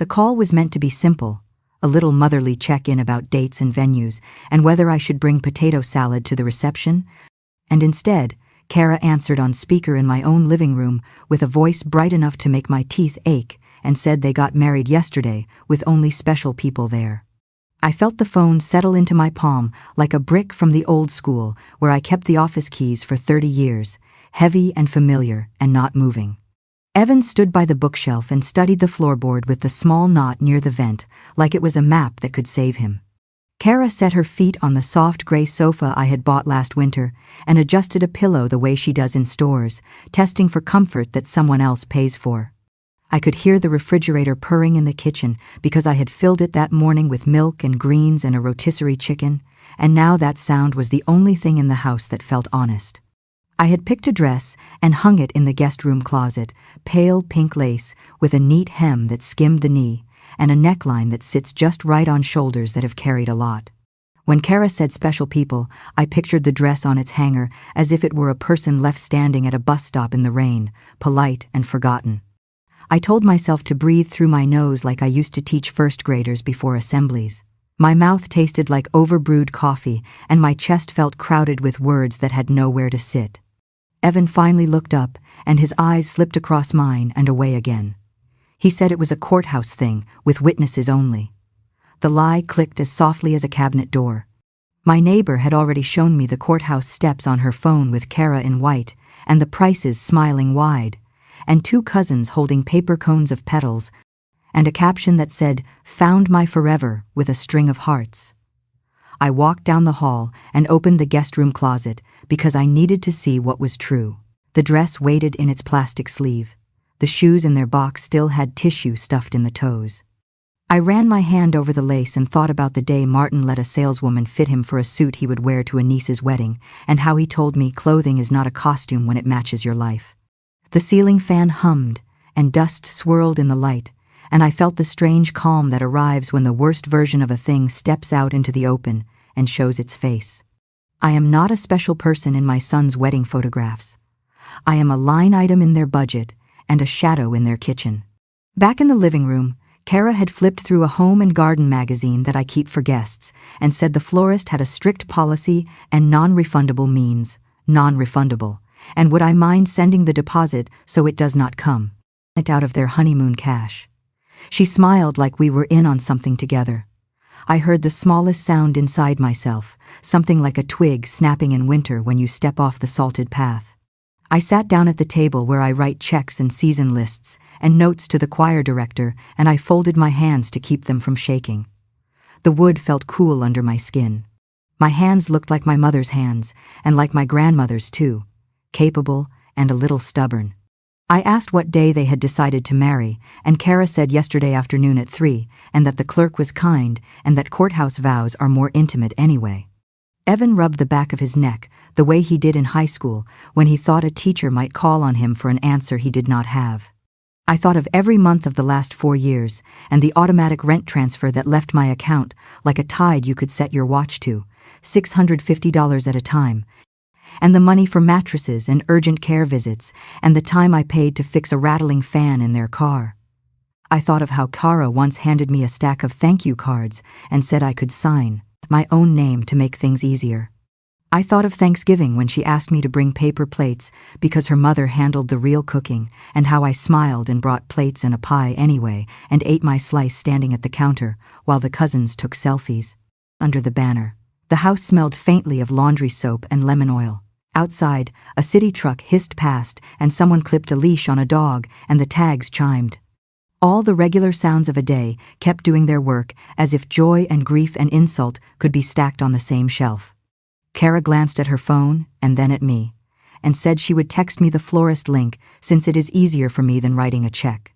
The call was meant to be simple, a little motherly check-in about dates and venues, and whether I should bring potato salad to the reception. And instead, Kara answered on speaker in my own living room with a voice bright enough to make my teeth ache, and said they got married yesterday with only special people there. I felt the phone settle into my palm like a brick from the old school where I kept the office keys for 30 years, heavy and familiar and not moving. Evan stood by the bookshelf and studied the floorboard with the small knot near the vent, like it was a map that could save him. Kara set her feet on the soft gray sofa I had bought last winter and adjusted a pillow the way she does in stores, testing for comfort that someone else pays for. I could hear the refrigerator purring in the kitchen because I had filled it that morning with milk and greens and a rotisserie chicken, and now that sound was the only thing in the house that felt honest. I had picked a dress and hung it in the guest room closet, pale pink lace with a neat hem that skimmed the knee and a neckline that sits just right on shoulders that have carried a lot. When Kara said special people, I pictured the dress on its hanger as if it were a person left standing at a bus stop in the rain, polite and forgotten. I told myself to breathe through my nose like I used to teach first graders before assemblies. My mouth tasted like overbrewed coffee, and my chest felt crowded with words that had nowhere to sit. Evan finally looked up, and his eyes slipped across mine and away again. He said it was a courthouse thing, with witnesses only. The lie clicked as softly as a cabinet door. My neighbor had already shown me the courthouse steps on her phone with Kara in white, and the prices smiling wide, and 2 cousins holding paper cones of petals, and a caption that said, "Found my forever," with a string of hearts. I walked down the hall and opened the guest room closet because I needed to see what was true. The dress waited in its plastic sleeve. The shoes in their box still had tissue stuffed in the toes. I ran my hand over the lace and thought about the day Martin let a saleswoman fit him for a suit he would wear to a niece's wedding, and how he told me clothing is not a costume when it matches your life. The ceiling fan hummed, and dust swirled in the light, and I felt the strange calm that arrives when the worst version of a thing steps out into the open and shows its face. I am not a special person in my son's wedding photographs. I am a line item in their budget and a shadow in their kitchen. Back in the living room, Kara had flipped through a home and garden magazine that I keep for guests and said the florist had a strict policy and non-refundable means non-refundable, and would I mind sending the deposit so it does not come out of their honeymoon cash. She smiled like we were in on something together. I heard the smallest sound inside myself, something like a twig snapping in winter when you step off the salted path. I sat down at the table where I write checks and season lists and notes to the choir director, and I folded my hands to keep them from shaking. The wood felt cool under my skin. My hands looked like my mother's hands, and like my grandmother's too, capable and a little stubborn. I asked what day they had decided to marry, and Kara said yesterday afternoon at 3, and that the clerk was kind, and that courthouse vows are more intimate anyway. Evan rubbed the back of his neck, the way he did in high school, when he thought a teacher might call on him for an answer he did not have. I thought of every month of the last 4 years, and the automatic rent transfer that left my account like a tide you could set your watch to, $650 at a time, and the money for mattresses and urgent care visits, and the time I paid to fix a rattling fan in their car. I thought of how Kara once handed me a stack of thank you cards and said I could sign my own name to make things easier. I thought of Thanksgiving when she asked me to bring paper plates because her mother handled the real cooking, and how I smiled and brought plates and a pie anyway and ate my slice standing at the counter while the cousins took selfies. Under the banner, the house smelled faintly of laundry soap and lemon oil. Outside, a city truck hissed past and someone clipped a leash on a dog and the tags chimed. All the regular sounds of a day kept doing their work as if joy and grief and insult could be stacked on the same shelf. Kara glanced at her phone and then at me, and said she would text me the florist link since it is easier for me than writing a check.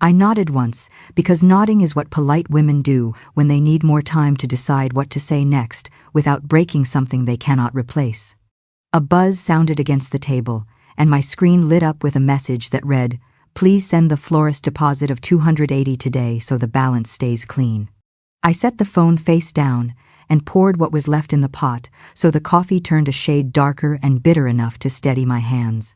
I nodded once, because nodding is what polite women do when they need more time to decide what to say next without breaking something they cannot replace. A buzz sounded against the table, and my screen lit up with a message that read, "Please send the florist deposit of $280 today so the balance stays clean." I set the phone face down and poured what was left in the pot so the coffee turned a shade darker and bitter enough to steady my hands.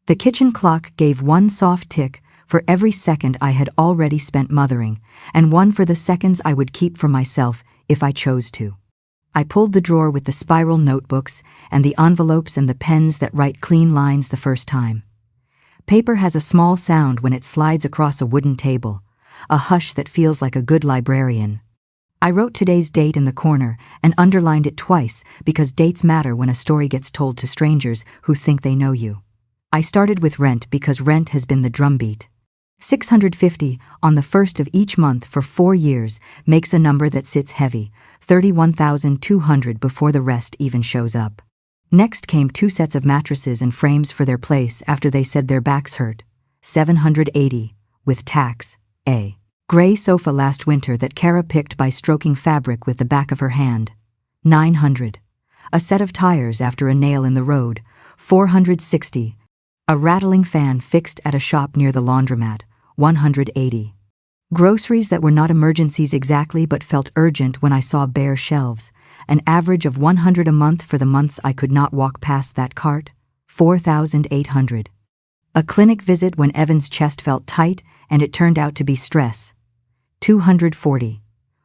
The kitchen clock gave one soft tick for every second I had already spent mothering, and one for the seconds I would keep for myself if I chose to. I pulled the drawer with the spiral notebooks and the envelopes and the pens that write clean lines the first time. Paper has a small sound when it slides across a wooden table, a hush that feels like a good librarian. I wrote today's date in the corner and underlined it twice because dates matter when a story gets told to strangers who think they know you. I started with rent because rent has been the drumbeat. 650 on the first of each month for 4 years makes a number that sits heavy, 31,200 before the rest even shows up. Next came 2 sets of mattresses and frames for their place after they said their backs hurt, 780, with tax, a gray sofa last winter that Kara picked by stroking fabric with the back of her hand, 900. A set of tires after a nail in the road, 460. A rattling fan fixed at a shop near the laundromat, 180. Groceries that were not emergencies exactly but felt urgent when I saw bare shelves, an average of 100 a month for the months I could not walk past that cart, 4,800. A clinic visit when Evan's chest felt tight and it turned out to be stress, 240.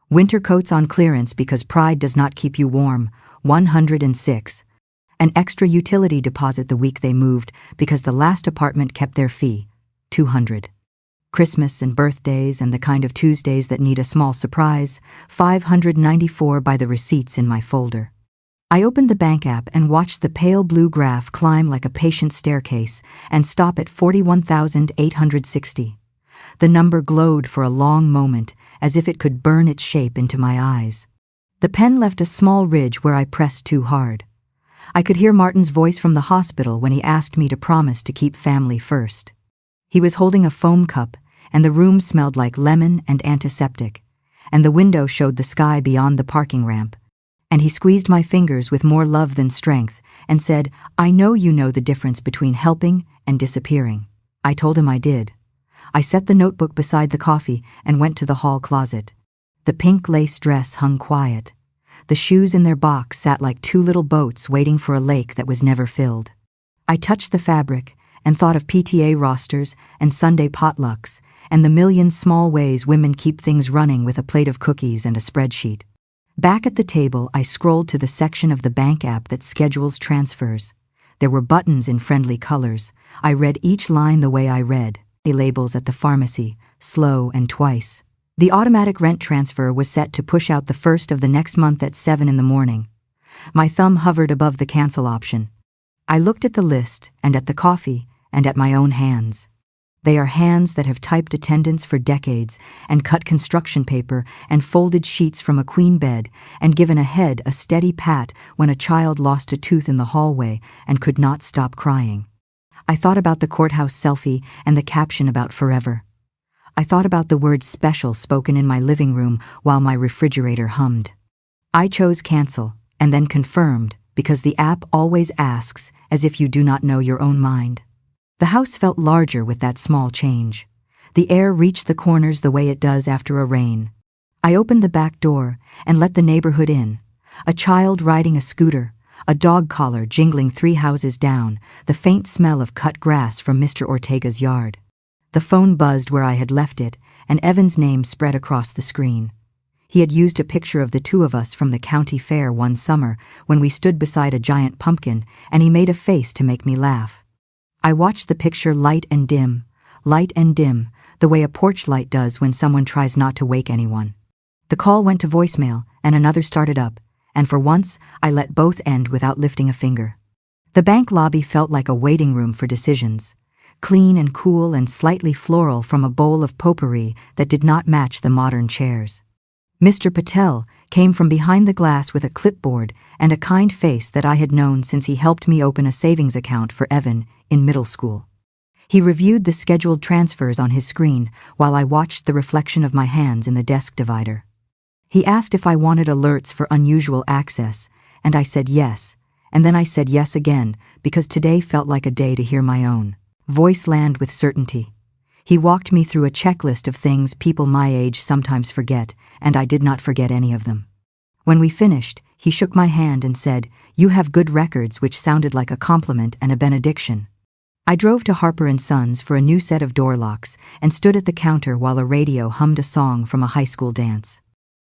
Winter coats on clearance because pride does not keep you warm, 106. An extra utility deposit the week they moved because the last apartment kept their fee, 200. Christmas and birthdays and the kind of Tuesdays that need a small surprise, 594 by the receipts in my folder. I opened the bank app and watched the pale blue graph climb like a patient staircase and stop at 41,860. The number glowed for a long moment, as if it could burn its shape into my eyes. The pen left a small ridge where I pressed too hard. I could hear Martin's voice from the hospital when he asked me to promise to keep family first. He was holding a foam cup, and the room smelled like lemon and antiseptic, and the window showed the sky beyond the parking ramp. And he squeezed my fingers with more love than strength and said, "I know you know the difference between helping and disappearing." I told him I did. I set the notebook beside the coffee and went to the hall closet. The pink lace dress hung quiet. The shoes in their box sat like 2 little boats waiting for a lake that was never filled. I touched the fabric and thought of PTA rosters and Sunday potlucks and the million small ways women keep things running with a plate of cookies and a spreadsheet. Back at the table, I scrolled to the section of the bank app that schedules transfers. There were buttons in friendly colors. I read each line the way I read the labels at the pharmacy, slow and twice. The automatic rent transfer was set to push out the first of the next month at 7 in the morning. My thumb hovered above the cancel option. I looked at the list and at the coffee and at my own hands. They are hands that have typed attendance for decades and cut construction paper and folded sheets from a queen bed and given a head a steady pat when a child lost a tooth in the hallway and could not stop crying. I thought about the courthouse selfie and the caption about forever. I thought about the word special spoken in my living room while my refrigerator hummed. I chose cancel and then confirmed because the app always asks as if you do not know your own mind. The house felt larger with that small change. The air reached the corners the way it does after a rain. I opened the back door and let the neighborhood in. A child riding a scooter, a dog collar jingling 3 houses down, the faint smell of cut grass from Mr. Ortega's yard. The phone buzzed where I had left it, and Evan's name spread across the screen. He had used a picture of the 2 of us from the county fair one summer when we stood beside a giant pumpkin, and he made a face to make me laugh. I watched the picture light and dim, the way a porch light does when someone tries not to wake anyone. The call went to voicemail, and another started up, and for once, I let both end without lifting a finger. The bank lobby felt like a waiting room for decisions, clean and cool and slightly floral from a bowl of potpourri that did not match the modern chairs. Mr. Patel came from behind the glass with a clipboard and a kind face that I had known since he helped me open a savings account for Evan in middle school. He reviewed the scheduled transfers on his screen while I watched the reflection of my hands in the desk divider. He asked if I wanted alerts for unusual access, and I said yes, and then I said yes again because today felt like a day to hear my own voice land with certainty. He walked me through a checklist of things people my age sometimes forget, and I did not forget any of them. When we finished, he shook my hand and said, "You have good records," which sounded like a compliment and a benediction. I drove to Harper & Sons for a new set of door locks and stood at the counter while a radio hummed a song from a high school dance.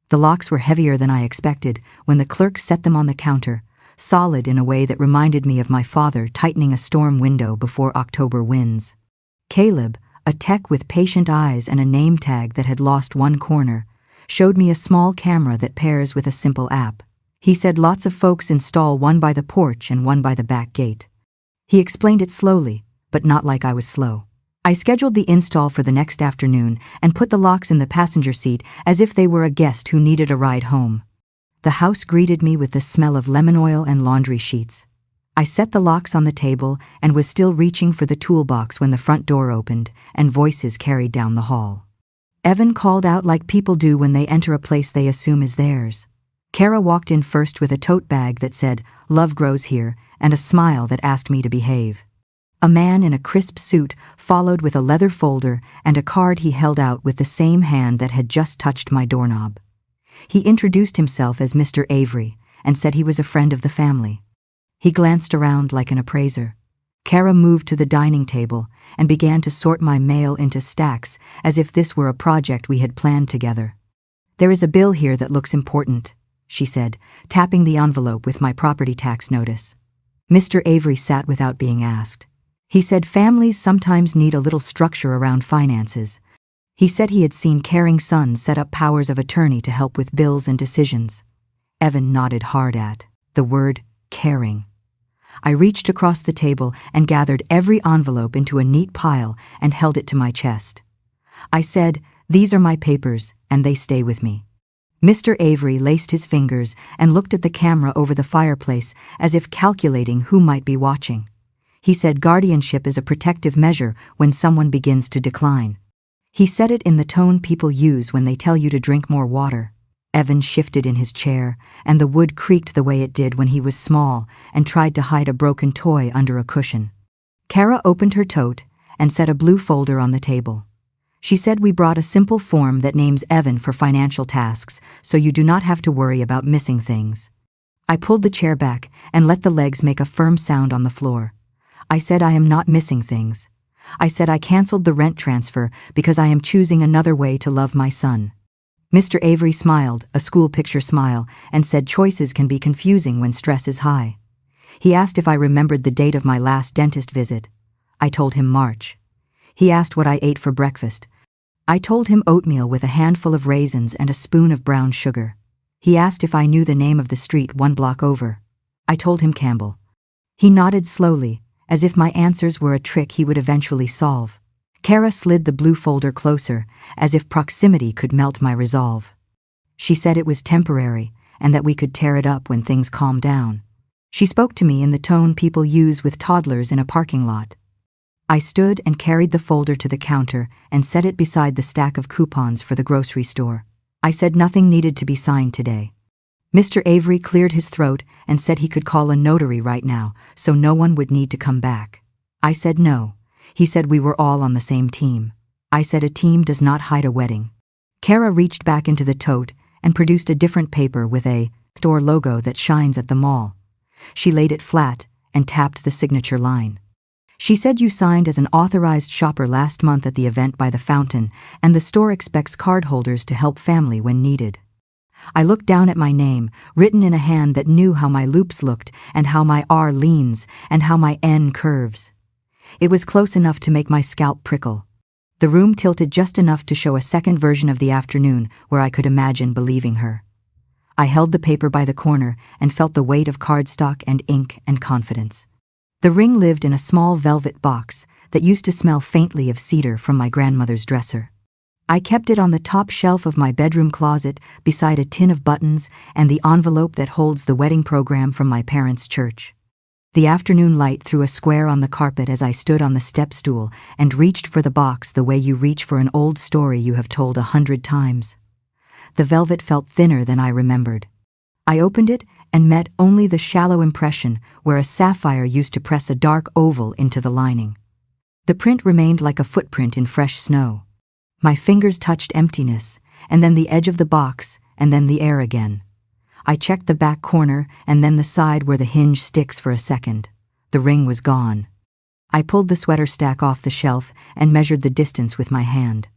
The locks were heavier than I expected when the clerk set them on the counter, solid in a way that reminded me of my father tightening a storm window before October winds. Caleb, a tech with patient eyes and a name tag that had lost one corner, showed me a small camera that pairs with a simple app. He said lots of folks install one by the porch and one by the back gate. He explained it slowly, but not like I was slow. I scheduled the install for the next afternoon and put the locks in the passenger seat as if they were a guest who needed a ride home. The house greeted me with the smell of lemon oil and laundry sheets. I set the locks on the table and was still reaching for the toolbox when the front door opened and voices carried down the hall. Evan called out like people do when they enter a place they assume is theirs. Kara walked in first with a tote bag that said, "Love grows here," and a smile that asked me to behave. A man in a crisp suit followed with a leather folder and a card he held out with the same hand that had just touched my doorknob. He introduced himself as Mr. Avery and said he was a friend of the family. He glanced around like an appraiser. Kara moved to the dining table and began to sort my mail into stacks as if this were a project we had planned together. "There is a bill here that looks important," she said, tapping the envelope with my property tax notice. Mr. Avery sat without being asked. He said families sometimes need a little structure around finances. He said he had seen caring sons set up powers of attorney to help with bills and decisions. Evan nodded hard at the word caring. I reached across the table and gathered every envelope into a neat pile and held it to my chest. I said, "These are my papers, and they stay with me." Mr. Avery laced his fingers and looked at the camera over the fireplace as if calculating who might be watching. He said guardianship is a protective measure when someone begins to decline. He said it in the tone people use when they tell you to drink more water. Evan shifted in his chair, and the wood creaked the way it did when he was small and tried to hide a broken toy under a cushion. Kara opened her tote and set a blue folder on the table. She said we brought a simple form that names Evan for financial tasks, so you do not have to worry about missing things. I pulled the chair back and let the legs make a firm sound on the floor. I said I am not missing things. I said I canceled the rent transfer because I am choosing another way to love my son. Mr. Avery smiled, a school picture smile, and said choices can be confusing when stress is high. He asked if I remembered the date of my last dentist visit. I told him March. He asked what I ate for breakfast. I told him oatmeal with a handful of raisins and a spoon of brown sugar. He asked if I knew the name of the street one block over. I told him Campbell. He nodded slowly, as if my answers were a trick he would eventually solve. Kara slid the blue folder closer, as if proximity could melt my resolve. She said it was temporary, and that we could tear it up when things calmed down. She spoke to me in the tone people use with toddlers in a parking lot. I stood and carried the folder to the counter and set it beside the stack of coupons for the grocery store. I said nothing needed to be signed today. Mr. Avery cleared his throat and said he could call a notary right now, so no one would need to come back. I said no. He said we were all on the same team. I said a team does not hide a wedding. Kara reached back into the tote and produced a different paper with a store logo that shines at the mall. She laid it flat and tapped the signature line. She said you signed as an authorized shopper last month at the event by the fountain, and the store expects cardholders to help family when needed. I looked down at my name, written in a hand that knew how my loops looked and how my R leans and how my N curves. It was close enough to make my scalp prickle. The room tilted just enough to show a second version of the afternoon where I could imagine believing her. I held the paper by the corner and felt the weight of cardstock and ink and confidence. The ring lived in a small velvet box that used to smell faintly of cedar from my grandmother's dresser. I kept it on the top shelf of my bedroom closet beside a tin of buttons and the envelope that holds the wedding program from my parents' church. The afternoon light threw a square on the carpet as I stood on the step stool and reached for the box the way you reach for an old story you have told 100 times. The velvet felt thinner than I remembered. I opened it and met only the shallow impression where a sapphire used to press a dark oval into the lining. The print remained like a footprint in fresh snow. My fingers touched emptiness, and then the edge of the box, and then the air again. I checked the back corner and then the side where the hinge sticks for a second. The ring was gone. I pulled the sweater stack off the shelf and measured the distance with my hand.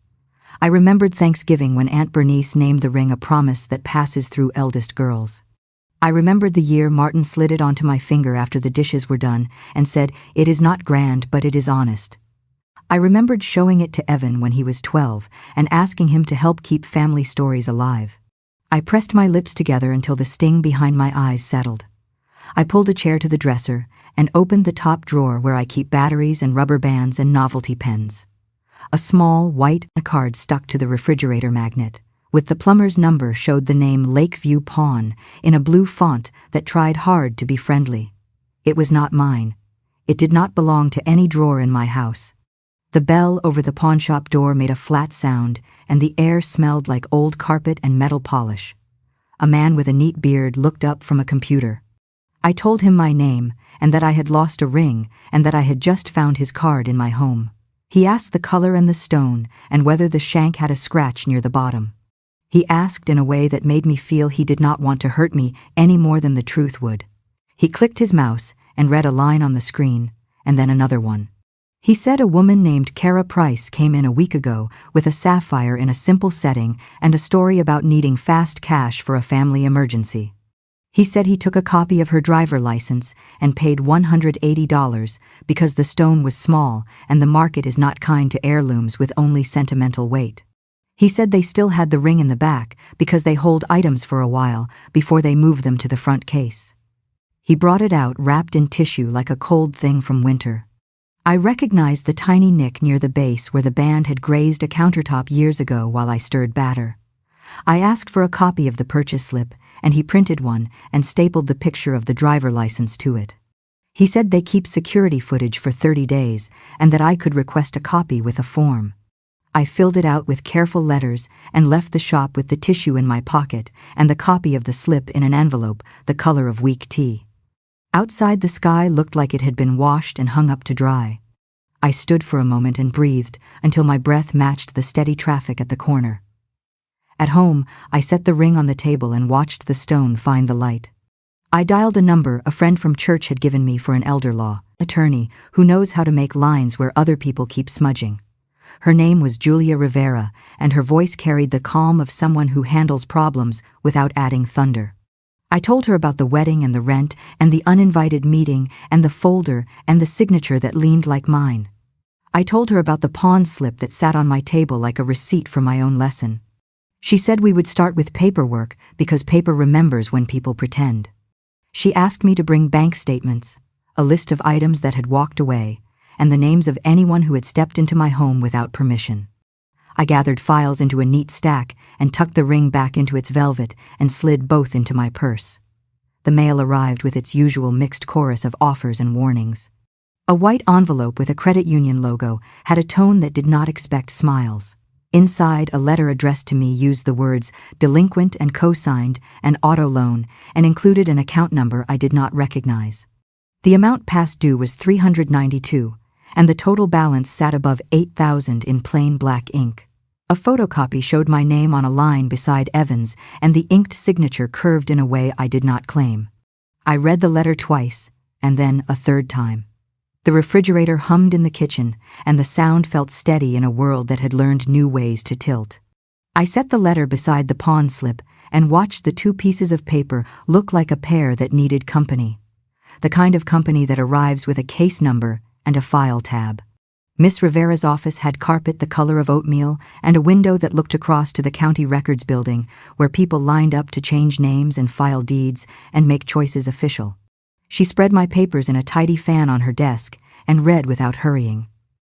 I remembered Thanksgiving when Aunt Bernice named the ring a promise that passes through eldest girls. I remembered the year Martin slid it onto my finger after the dishes were done and said, "It is not grand, but it is honest." I remembered showing it to Evan when he was 12 and asking him to help keep family stories alive. I pressed my lips together until the sting behind my eyes settled. I pulled a chair to the dresser and opened the top drawer where I keep batteries and rubber bands and novelty pens. A small, white card stuck to the refrigerator magnet, with the plumber's number showed the name Lakeview Pawn in a blue font that tried hard to be friendly. It was not mine. It did not belong to any drawer in my house. The bell over the pawnshop door made a flat sound, and the air smelled like old carpet and metal polish. A man with a neat beard looked up from a computer. I told him my name, and that I had lost a ring, and that I had just found his card in my home. He asked the color and the stone, and whether the shank had a scratch near the bottom. He asked in a way that made me feel he did not want to hurt me any more than the truth would. He clicked his mouse and read a line on the screen, and then another one. He said a woman named Kara Price came in a week ago with a sapphire in a simple setting and a story about needing fast cash for a family emergency. He said he took a copy of her driver license and paid $180 because the stone was small and the market is not kind to heirlooms with only sentimental weight. He said they still had the ring in the back because they hold items for a while before they move them to the front case. He brought it out wrapped in tissue like a cold thing from winter. I recognized the tiny nick near the base where the band had grazed a countertop years ago while I stirred batter. I asked for a copy of the purchase slip, and he printed one and stapled the picture of the driver license to it. He said they keep security footage for 30 days and that I could request a copy with a form. I filled it out with careful letters and left the shop with the tissue in my pocket and the copy of the slip in an envelope the color of weak tea. Outside, the sky looked like it had been washed and hung up to dry. I stood for a moment and breathed until my breath matched the steady traffic at the corner. At home, I set the ring on the table and watched the stone find the light. I dialed a number a friend from church had given me for an elder law attorney who knows how to make lines where other people keep smudging. Her name was Julia Rivera, and her voice carried the calm of someone who handles problems without adding thunder. I told her about the wedding and the rent and the uninvited meeting and the folder and the signature that leaned like mine. I told her about the pawn slip that sat on my table like a receipt for my own lesson. She said we would start with paperwork because paper remembers when people pretend. She asked me to bring bank statements, a list of items that had walked away, and the names of anyone who had stepped into my home without permission. I gathered files into a neat stack and tucked the ring back into its velvet and slid both into my purse. The mail arrived with its usual mixed chorus of offers and warnings. A white envelope with a credit union logo had a tone that did not expect smiles. Inside, a letter addressed to me used the words delinquent and cosigned and auto loan and included an account number I did not recognize. The amount past due was $392, and the total balance sat above $8,000 in plain black ink. A photocopy showed my name on a line beside Evan's, and the inked signature curved in a way I did not claim. I read the letter twice, and then a third time. The refrigerator hummed in the kitchen, and the sound felt steady in a world that had learned new ways to tilt. I set the letter beside the pawn slip and watched the two pieces of paper look like a pair that needed company. The kind of company that arrives with a case number and a file tab. Miss Rivera's office had carpet the color of oatmeal and a window that looked across to the county records building where people lined up to change names and file deeds and make choices official. She spread my papers in a tidy fan on her desk and read without hurrying.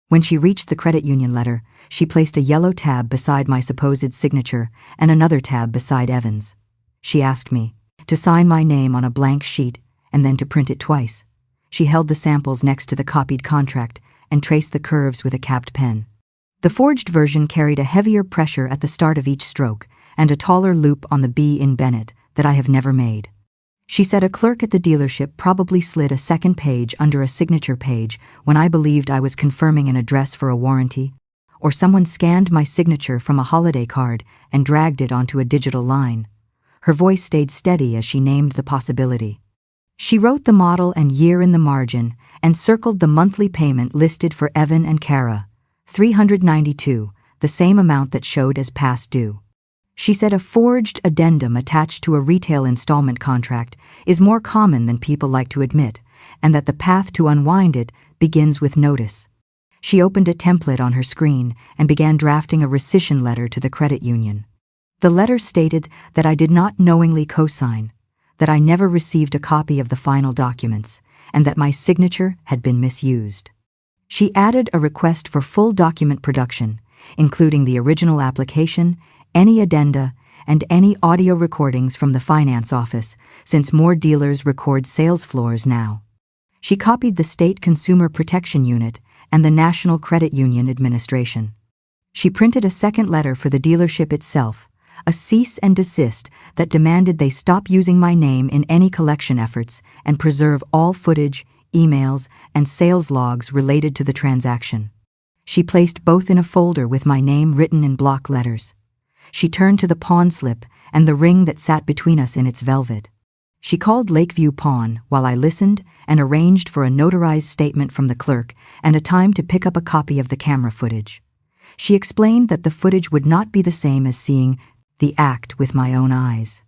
When she reached the credit union letter, she placed a yellow tab beside my supposed signature and another tab beside Evan's. She asked me to sign my name on a blank sheet and then to print it twice. She held the samples next to the copied contract and traced the curves with a capped pen. The forged version carried a heavier pressure at the start of each stroke and a taller loop on the B in Bennett that I have never made. She said a clerk at the dealership probably slid a second page under a signature page when I believed I was confirming an address for a warranty, or someone scanned my signature from a holiday card and dragged it onto a digital line. Her voice stayed steady as she named the possibility. She wrote the model and year in the margin and circled the monthly payment listed for Evan and Kara, $392, the same amount that showed as past due. She said a forged addendum attached to a retail installment contract is more common than people like to admit, and that the path to unwind it begins with notice. She opened a template on her screen and began drafting a rescission letter to the credit union. The letter stated that I did not knowingly cosign, that I never received a copy of the final documents, and that my signature had been misused. She added a request for full document production, including the original application, any addenda, and any audio recordings from the finance office, since more dealers record sales floors now. She copied the State Consumer Protection Unit and the National Credit Union Administration. She printed a second letter for the dealership itself, a cease and desist that demanded they stop using my name in any collection efforts and preserve all footage, emails, and sales logs related to the transaction. She placed both in a folder with my name written in block letters. She turned to the pawn slip and the ring that sat between us in its velvet. She called Lakeview Pawn while I listened and arranged for a notarized statement from the clerk and a time to pick up a copy of the camera footage. She explained that the footage would not be the same as seeing the act with my own eyes.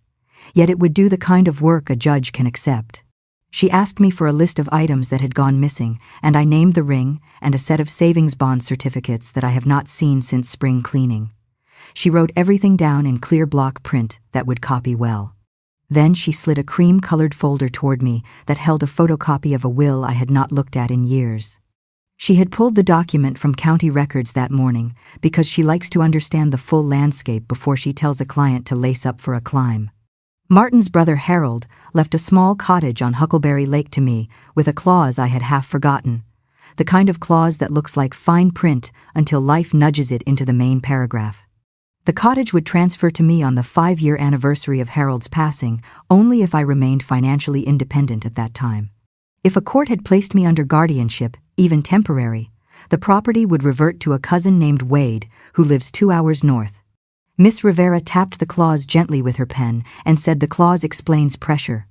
Yet it would do the kind of work a judge can accept. She asked me for a list of items that had gone missing, and I named the ring and a set of savings bond certificates that I have not seen since spring cleaning. She wrote everything down in clear block print that would copy well. Then she slid a cream-colored folder toward me that held a photocopy of a will I had not looked at in years. She had pulled the document from county records that morning because she likes to understand the full landscape before she tells a client to lace up for a climb. Martin's brother Harold left a small cottage on Huckleberry Lake to me with a clause I had half forgotten, the kind of clause that looks like fine print until life nudges it into the main paragraph. The cottage would transfer to me on the 5-year anniversary of Harold's passing only if I remained financially independent at that time. If a court had placed me under guardianship, even temporary, the property would revert to a cousin named Wade, who lives 2 hours north. Miss Rivera tapped the clause gently with her pen and said the clause explains pressure.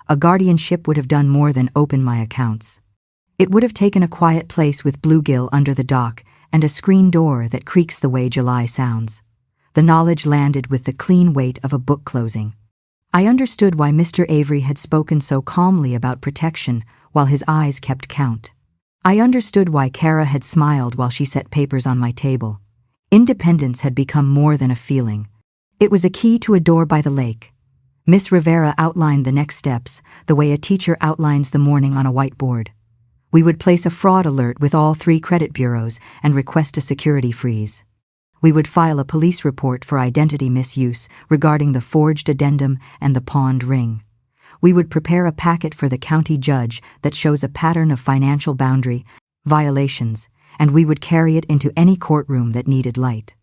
A guardianship would have done more than open my accounts. It would have taken a quiet place with bluegill under the dock and a screen door that creaks the way July sounds. The knowledge landed with the clean weight of a book closing. I understood why Mr. Avery had spoken so calmly about protection while his eyes kept count. I understood why Kara had smiled while she set papers on my table. Independence had become more than a feeling. It was a key to a door by the lake. Miss Rivera outlined the next steps, the way a teacher outlines the morning on a whiteboard. We would place a fraud alert with all 3 credit bureaus and request a security freeze. We would file a police report for identity misuse regarding the forged addendum and the pawned ring. We would prepare a packet for the county judge that shows a pattern of financial boundary violations, and we would carry it into any courtroom that needed light.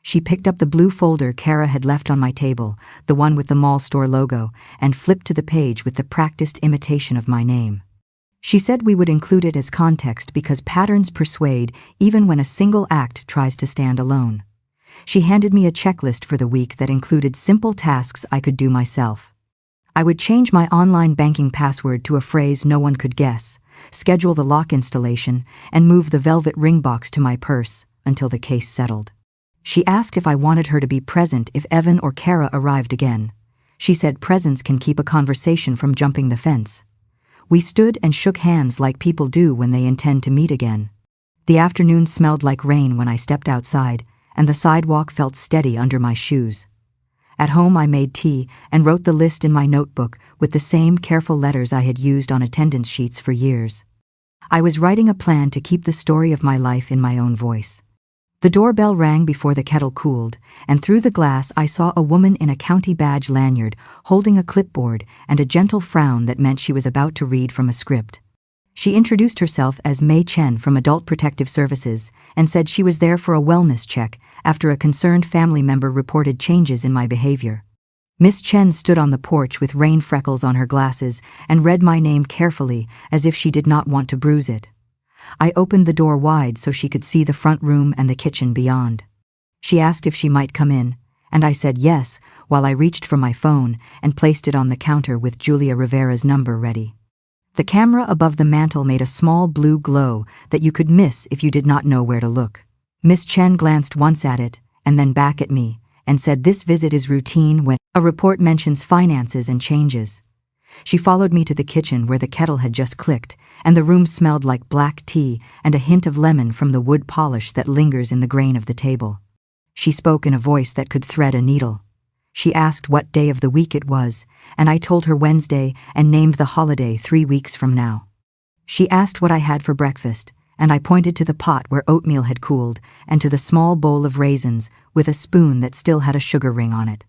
She picked up the blue folder Kara had left on my table, the one with the mall store logo, and flipped to the page with the practiced imitation of my name. She said we would include it as context because patterns persuade even when a single act tries to stand alone. She handed me a checklist for the week that included simple tasks I could do myself. I would change my online banking password to a phrase no one could guess, schedule the lock installation, and move the velvet ring box to my purse until the case settled. She asked if I wanted her to be present if Evan or Kara arrived again. She said presence can keep a conversation from jumping the fence. We stood and shook hands like people do when they intend to meet again. The afternoon smelled like rain when I stepped outside, and the sidewalk felt steady under my shoes. At home I made tea and wrote the list in my notebook with the same careful letters I had used on attendance sheets for years. I was writing a plan to keep the story of my life in my own voice. The doorbell rang before the kettle cooled, and through the glass I saw a woman in a county badge lanyard holding a clipboard and a gentle frown that meant she was about to read from a script. She introduced herself as May Chen from Adult Protective Services and said she was there for a wellness check after a concerned family member reported changes in my behavior. Miss Chen stood on the porch with rain freckles on her glasses and read my name carefully as if she did not want to bruise it. I opened the door wide so she could see the front room and the kitchen beyond. She asked if she might come in, And I said yes, while I reached for my phone and placed it on the counter with Julia Rivera's number ready. The camera above the mantel made a small blue glow that you could miss if you did not know where to look. Miss Chen glanced once at it, and then back at me, and said this visit is routine when a report mentions finances and changes. She followed me to the kitchen where the kettle had just clicked, and the room smelled like black tea and a hint of lemon from the wood polish that lingers in the grain of the table. She spoke in a voice that could thread a needle. She asked what day of the week it was, and I told her Wednesday and named the holiday 3 weeks from now. She asked what I had for breakfast, and I pointed to the pot where oatmeal had cooled and to the small bowl of raisins with a spoon that still had a sugar ring on it.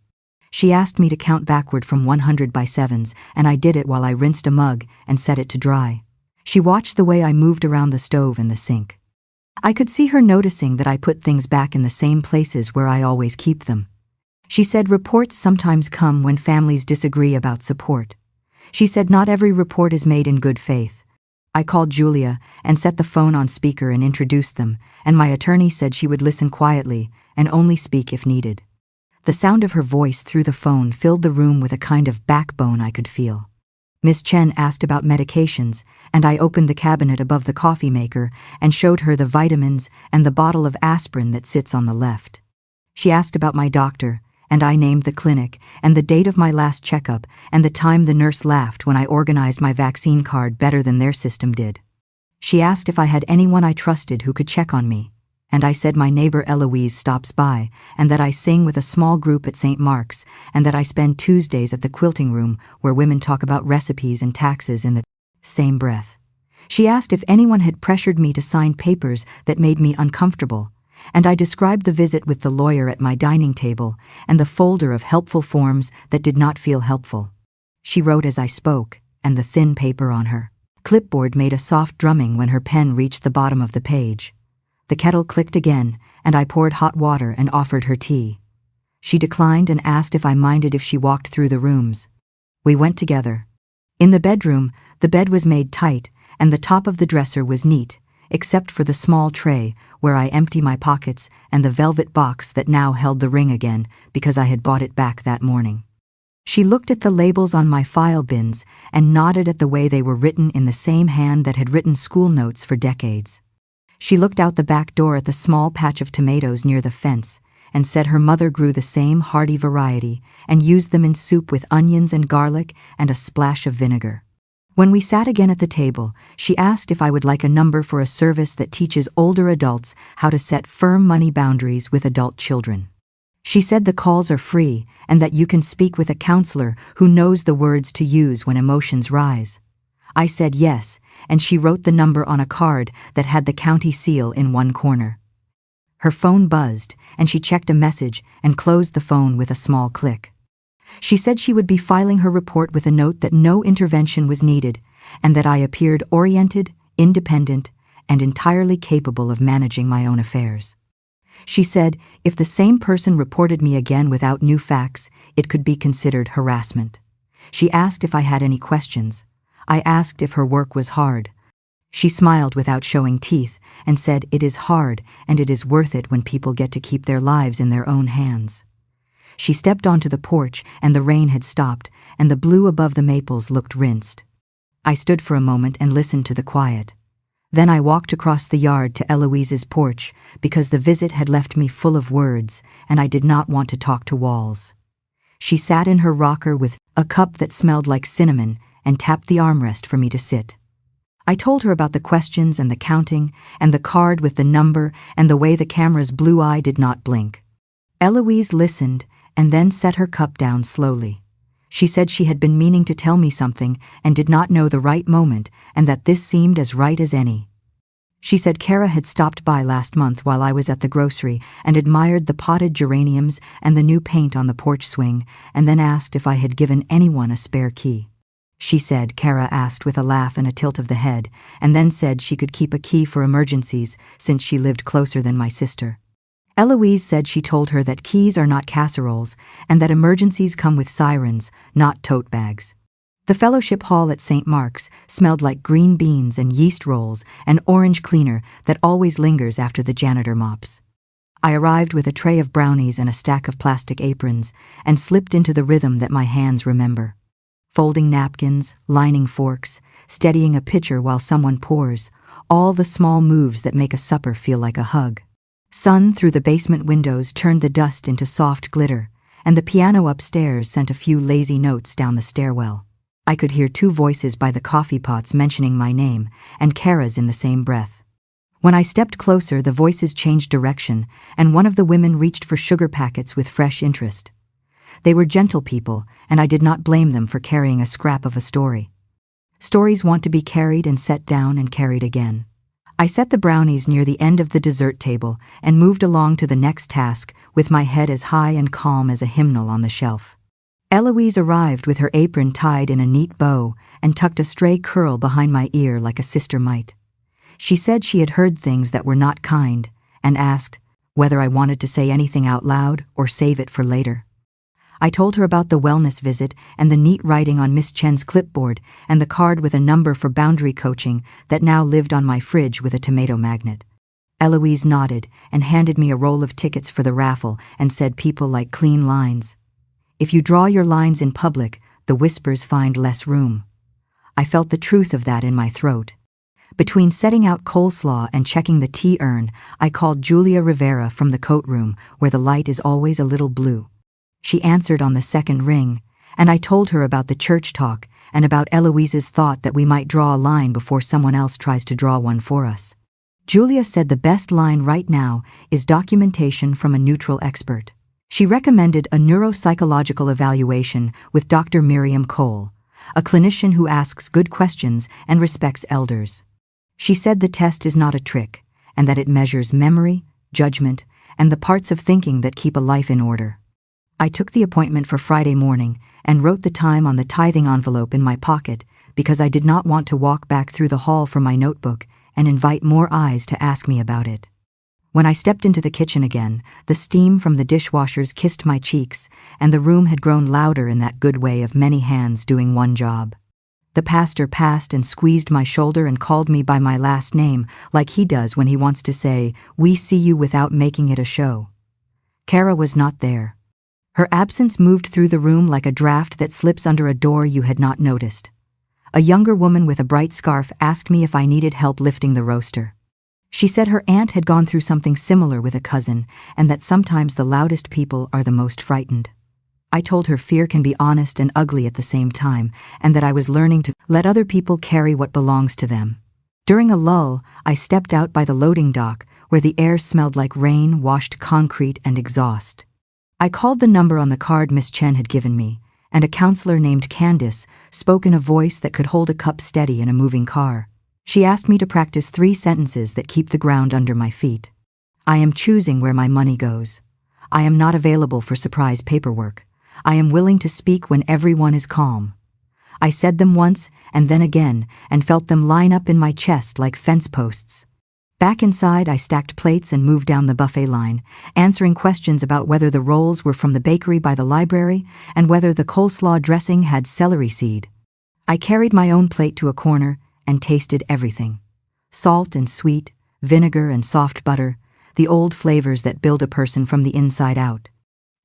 She asked me to count backward from 100 by sevens, and I did it while I rinsed a mug and set it to dry. She watched the way I moved around the stove and the sink. I could see her noticing that I put things back in the same places where I always keep them. She said reports sometimes come when families disagree about support. She said not every report is made in good faith. I called Julia and set the phone on speaker and introduced them, and my attorney said she would listen quietly and only speak if needed. The sound of her voice through the phone filled the room with a kind of backbone I could feel. Miss Chen asked about medications, and I opened the cabinet above the coffee maker and showed her the vitamins and the bottle of aspirin that sits on the left. She asked about my doctor, and I named the clinic and the date of my last checkup and the time the nurse laughed when I organized my vaccine card better than their system did. She asked if I had anyone I trusted who could check on me, and I said my neighbor Eloise stops by and that I sing with a small group at St. Mark's and that I spend Tuesdays at the quilting room where women talk about recipes and taxes in the same breath. She asked if anyone had pressured me to sign papers that made me uncomfortable, and I described the visit with the lawyer at my dining table and the folder of helpful forms that did not feel helpful. She wrote as I spoke, and the thin paper on her clipboard made a soft drumming when her pen reached the bottom of the page. The kettle clicked again, and I poured hot water and offered her tea. She declined and asked if I minded if she walked through the rooms. We went together. In the bedroom, the bed was made tight, and the top of the dresser was neat, except for the small tray where I empty my pockets and the velvet box that now held the ring again because I had bought it back that morning. She looked at the labels on my file bins and nodded at the way they were written in the same hand that had written school notes for decades. She looked out the back door at the small patch of tomatoes near the fence and said her mother grew the same hardy variety and used them in soup with onions and garlic and a splash of vinegar. When we sat again at the table, she asked if I would like a number for a service that teaches older adults how to set firm money boundaries with adult children. She said the calls are free and that you can speak with a counselor who knows the words to use when emotions rise. I said yes, and she wrote the number on a card that had the county seal in one corner. Her phone buzzed, and she checked a message and closed the phone with a small click. She said she would be filing her report with a note that no intervention was needed and that I appeared oriented, independent, and entirely capable of managing my own affairs. She said if the same person reported me again without new facts, it could be considered harassment. She asked if I had any questions. I asked if her work was hard. She smiled without showing teeth and said it is hard and it is worth it when people get to keep their lives in their own hands. She stepped onto the porch and the rain had stopped and the blue above the maples looked rinsed. I stood for a moment and listened to the quiet. Then I walked across the yard to Eloise's porch because the visit had left me full of words and I did not want to talk to walls. She sat in her rocker with a cup that smelled like cinnamon and tapped the armrest for me to sit. I told her about the questions and the counting and the card with the number and the way the camera's blue eye did not blink. Eloise listened and then set her cup down slowly. She said she had been meaning to tell me something and did not know the right moment and that this seemed as right as any. She said Kara had stopped by last month while I was at the grocery and admired the potted geraniums and the new paint on the porch swing and then asked if I had given anyone a spare key. She said, Kara asked with a laugh and a tilt of the head, and then said she could keep a key for emergencies since she lived closer than my sister. Eloise said she told her that keys are not casseroles and that emergencies come with sirens, not tote bags. The fellowship hall at St. Mark's smelled like green beans and yeast rolls and orange cleaner that always lingers after the janitor mops. I arrived with a tray of brownies and a stack of plastic aprons and slipped into the rhythm that my hands remember. Folding napkins, lining forks, steadying a pitcher while someone pours, all the small moves that make a supper feel like a hug. Sun through the basement windows turned the dust into soft glitter, and the piano upstairs sent a few lazy notes down the stairwell. I could hear two voices by the coffee pots mentioning my name, and Kara's in the same breath. When I stepped closer, the voices changed direction, and one of the women reached for sugar packets with fresh interest. They were gentle people, and I did not blame them for carrying a scrap of a story. Stories want to be carried and set down and carried again. I set the brownies near the end of the dessert table and moved along to the next task with my head as high and calm as a hymnal on the shelf. Eloise arrived with her apron tied in a neat bow and tucked a stray curl behind my ear like a sister might. She said she had heard things that were not kind and asked whether I wanted to say anything out loud or save it for later. I told her about the wellness visit and the neat writing on Miss Chen's clipboard and the card with a number for boundary coaching that now lived on my fridge with a tomato magnet. Eloise nodded and handed me a roll of tickets for the raffle and said people like clean lines. If you draw your lines in public, the whispers find less room. I felt the truth of that in my throat. Between setting out coleslaw and checking the tea urn, I called Julia Rivera from the courtroom, where the light is always a little blue. She answered on the second ring, and I told her about the church talk and about Eloise's thought that we might draw a line before someone else tries to draw one for us. Julia said the best line right now is documentation from a neutral expert. She recommended a neuropsychological evaluation with Dr. Miriam Cole, a clinician who asks good questions and respects elders. She said the test is not a trick, and that it measures memory, judgment, and the parts of thinking that keep a life in order. I took the appointment for Friday morning and wrote the time on the tithing envelope in my pocket because I did not want to walk back through the hall for my notebook and invite more eyes to ask me about it. When I stepped into the kitchen again, the steam from the dishwashers kissed my cheeks, and the room had grown louder in that good way of many hands doing one job. The pastor passed and squeezed my shoulder and called me by my last name, like he does when he wants to say, "We see you," without making it a show. Kara was not there. Her absence moved through the room like a draft that slips under a door you had not noticed. A younger woman with a bright scarf asked me if I needed help lifting the roaster. She said her aunt had gone through something similar with a cousin, and that sometimes the loudest people are the most frightened. I told her fear can be honest and ugly at the same time, and that I was learning to let other people carry what belongs to them. During a lull, I stepped out by the loading dock, where the air smelled like rain, washed concrete, and exhaust. I called the number on the card Miss Chen had given me, and a counselor named Candace spoke in a voice that could hold a cup steady in a moving car. She asked me to practice 3 sentences that keep the ground under my feet. I am choosing where my money goes. I am not available for surprise paperwork. I am willing to speak when everyone is calm. I said them once and then again and felt them line up in my chest like fence posts. Back inside, I stacked plates and moved down the buffet line, answering questions about whether the rolls were from the bakery by the library and whether the coleslaw dressing had celery seed. I carried my own plate to a corner and tasted everything. Salt and sweet, vinegar and soft butter, the old flavors that build a person from the inside out.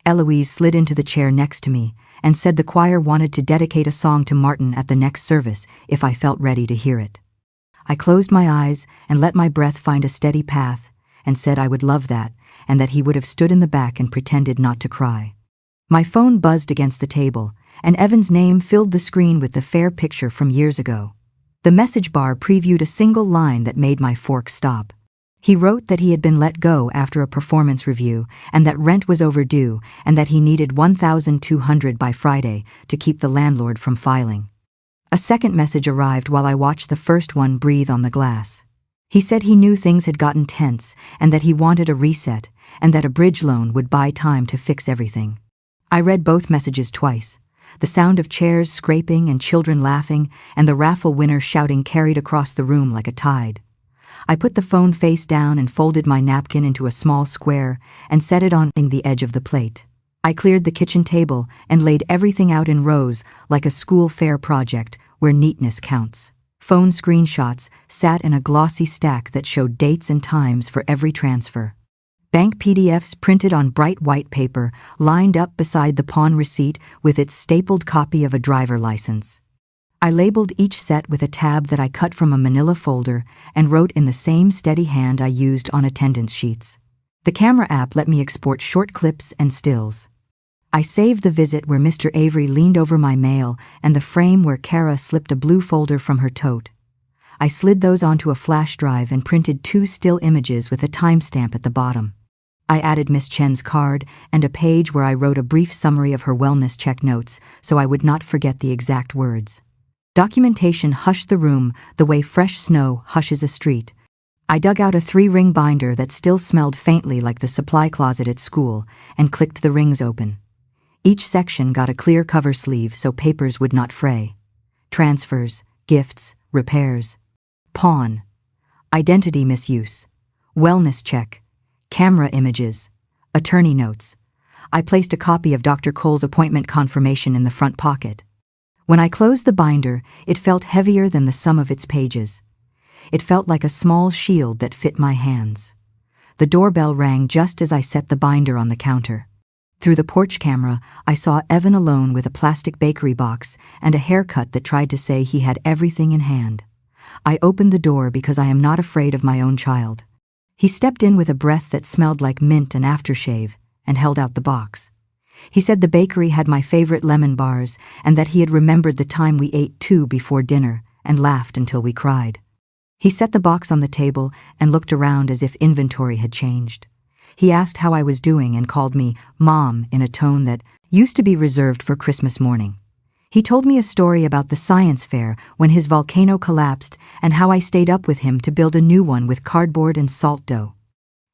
Eloise slid into the chair next to me and said the choir wanted to dedicate a song to Martin at the next service if I felt ready to hear it. I closed my eyes and let my breath find a steady path and said I would love that and that he would have stood in the back and pretended not to cry. My phone buzzed against the table, and Evan's name filled the screen with the fair picture from years ago. The message bar previewed a single line that made my fork stop. He wrote that he had been let go after a performance review and that rent was overdue and that he needed $1,200 by Friday to keep the landlord from filing. A second message arrived while I watched the first one breathe on the glass. He said he knew things had gotten tense and that he wanted a reset and that a bridge loan would buy time to fix everything. I read both messages twice. The sound of chairs scraping and children laughing and the raffle winner shouting carried across the room like a tide. I put the phone face down and folded my napkin into a small square and set it on the edge of the plate. I cleared the kitchen table and laid everything out in rows like a school fair project where neatness counts. Phone screenshots sat in a glossy stack that showed dates and times for every transfer. Bank PDFs printed on bright white paper lined up beside the pawn receipt with its stapled copy of a driver license. I labeled each set with a tab that I cut from a manila folder and wrote in the same steady hand I used on attendance sheets. The camera app let me export short clips and stills. I saved the visit where Mr. Avery leaned over my mail and the frame where Kara slipped a blue folder from her tote. I slid those onto a flash drive and printed 2 still images with a timestamp at the bottom. I added Miss Chen's card and a page where I wrote a brief summary of her wellness check notes so I would not forget the exact words. Documentation hushed the room the way fresh snow hushes a street. I dug out a 3-ring binder that still smelled faintly like the supply closet at school and clicked the rings open. Each section got a clear cover sleeve so papers would not fray. Transfers, gifts, repairs. Pawn. Identity misuse. Wellness check. Camera images. Attorney notes. I placed a copy of Dr. Cole's appointment confirmation in the front pocket. When I closed the binder, it felt heavier than the sum of its pages. It felt like a small shield that fit my hands. The doorbell rang just as I set the binder on the counter. Through the porch camera, I saw Evan alone with a plastic bakery box and a haircut that tried to say he had everything in hand. I opened the door because I am not afraid of my own child. He stepped in with a breath that smelled like mint and aftershave and held out the box. He said the bakery had my favorite lemon bars and that he had remembered the time we ate 2 before dinner and laughed until we cried. He set the box on the table and looked around as if inventory had changed. He asked how I was doing and called me Mom in a tone that used to be reserved for Christmas morning. He told me a story about the science fair when his volcano collapsed and how I stayed up with him to build a new one with cardboard and salt dough.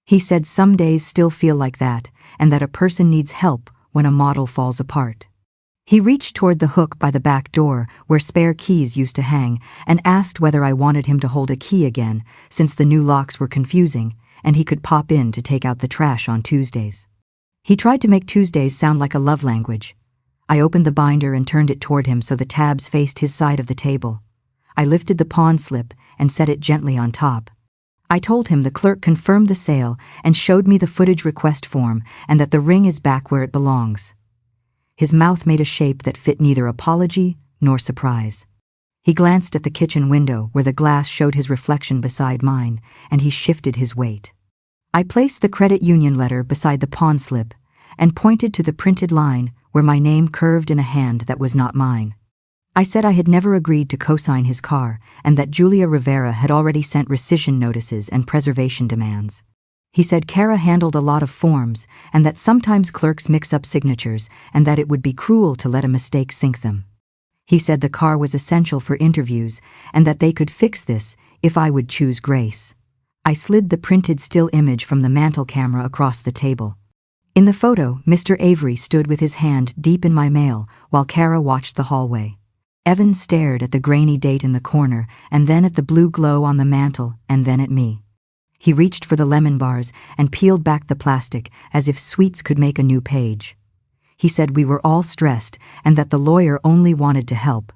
He said some days still feel like that and that a person needs help when a model falls apart. He reached toward the hook by the back door where spare keys used to hang and asked whether I wanted him to hold a key again since the new locks were confusing and he could pop in to take out the trash on Tuesdays. He tried to make Tuesdays sound like a love language. I opened the binder and turned it toward him so the tabs faced his side of the table. I lifted the pawn slip and set it gently on top. I told him the clerk confirmed the sale and showed me the footage request form and that the ring is back where it belongs. His mouth made a shape that fit neither apology nor surprise. He glanced at the kitchen window where the glass showed his reflection beside mine, and he shifted his weight. I placed the credit union letter beside the pawn slip and pointed to the printed line where my name curved in a hand that was not mine. I said I had never agreed to cosign his car and that Julia Rivera had already sent rescission notices and preservation demands. He said Kara handled a lot of forms and that sometimes clerks mix up signatures and that it would be cruel to let a mistake sink them. He said the car was essential for interviews and that they could fix this if I would choose Grace. I slid the printed still image from the mantle camera across the table. In the photo, Mr. Avery stood with his hand deep in my mail while Kara watched the hallway. Evan stared at the grainy date in the corner and then at the blue glow on the mantle and then at me. He reached for the lemon bars and peeled back the plastic as if sweets could make a new page. He said we were all stressed and that the lawyer only wanted to help.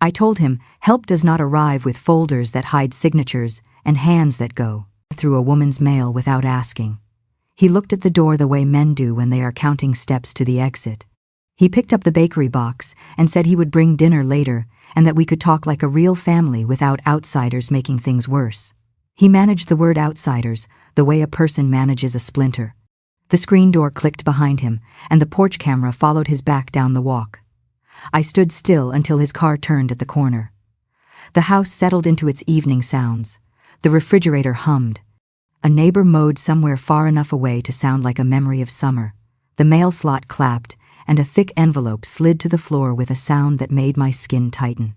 I told him help does not arrive with folders that hide signatures and hands that go through a woman's mail without asking. He looked at the door the way men do when they are counting steps to the exit. He picked up the bakery box and said he would bring dinner later and that we could talk like a real family without outsiders making things worse. He managed the word outsiders the way a person manages a splinter. The screen door clicked behind him and the porch camera followed his back down the walk. I stood still until his car turned at the corner. The house settled into its evening sounds. The refrigerator hummed. A neighbor mowed somewhere far enough away to sound like a memory of summer. The mail slot clapped and a thick envelope slid to the floor with a sound that made my skin tighten.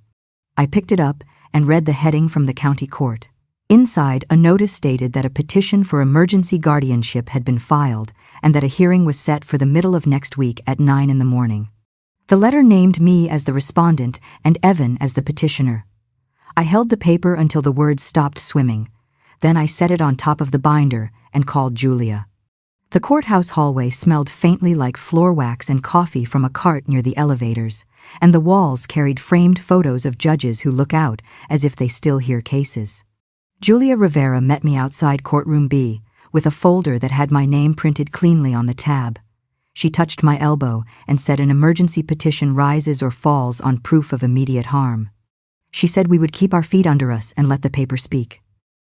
I picked it up and read the heading from the county court. Inside, a notice stated that a petition for emergency guardianship had been filed and that a hearing was set for the middle of next week at 9 a.m. The letter named me as the respondent and Evan as the petitioner. I held the paper until the words stopped swimming. Then I set it on top of the binder and called Julia. The courthouse hallway smelled faintly like floor wax and coffee from a cart near the elevators, and the walls carried framed photos of judges who look out as if they still hear cases. Julia Rivera met me outside courtroom B, with a folder that had my name printed cleanly on the tab. She touched my elbow and said an emergency petition rises or falls on proof of immediate harm. She said we would keep our feet under us and let the paper speak.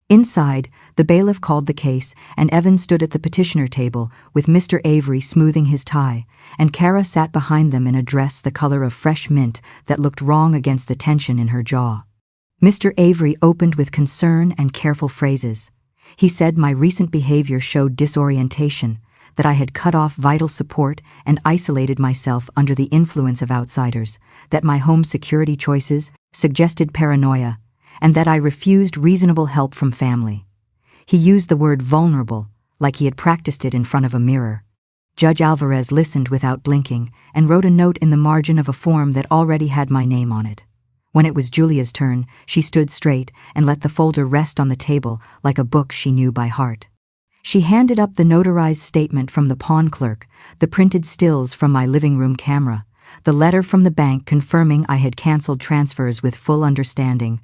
Inside, the bailiff called the case, and Evan stood at the petitioner table with Mr. Avery smoothing his tie, and Kara sat behind them in a dress the color of fresh mint that looked wrong against the tension in her jaw. Mr. Avery opened with concern and careful phrases. He said my recent behavior showed disorientation, that I had cut off vital support and isolated myself under the influence of outsiders, that my home security choices suggested paranoia, and that I refused reasonable help from family. He used the word vulnerable, like he had practiced it in front of a mirror. Judge Alvarez listened without blinking and wrote a note in the margin of a form that already had my name on it. When it was Julia's turn, she stood straight and let the folder rest on the table like a book she knew by heart. She handed up the notarized statement from the pawn clerk, the printed stills from my living room camera, the letter from the bank confirming I had canceled transfers with full understanding,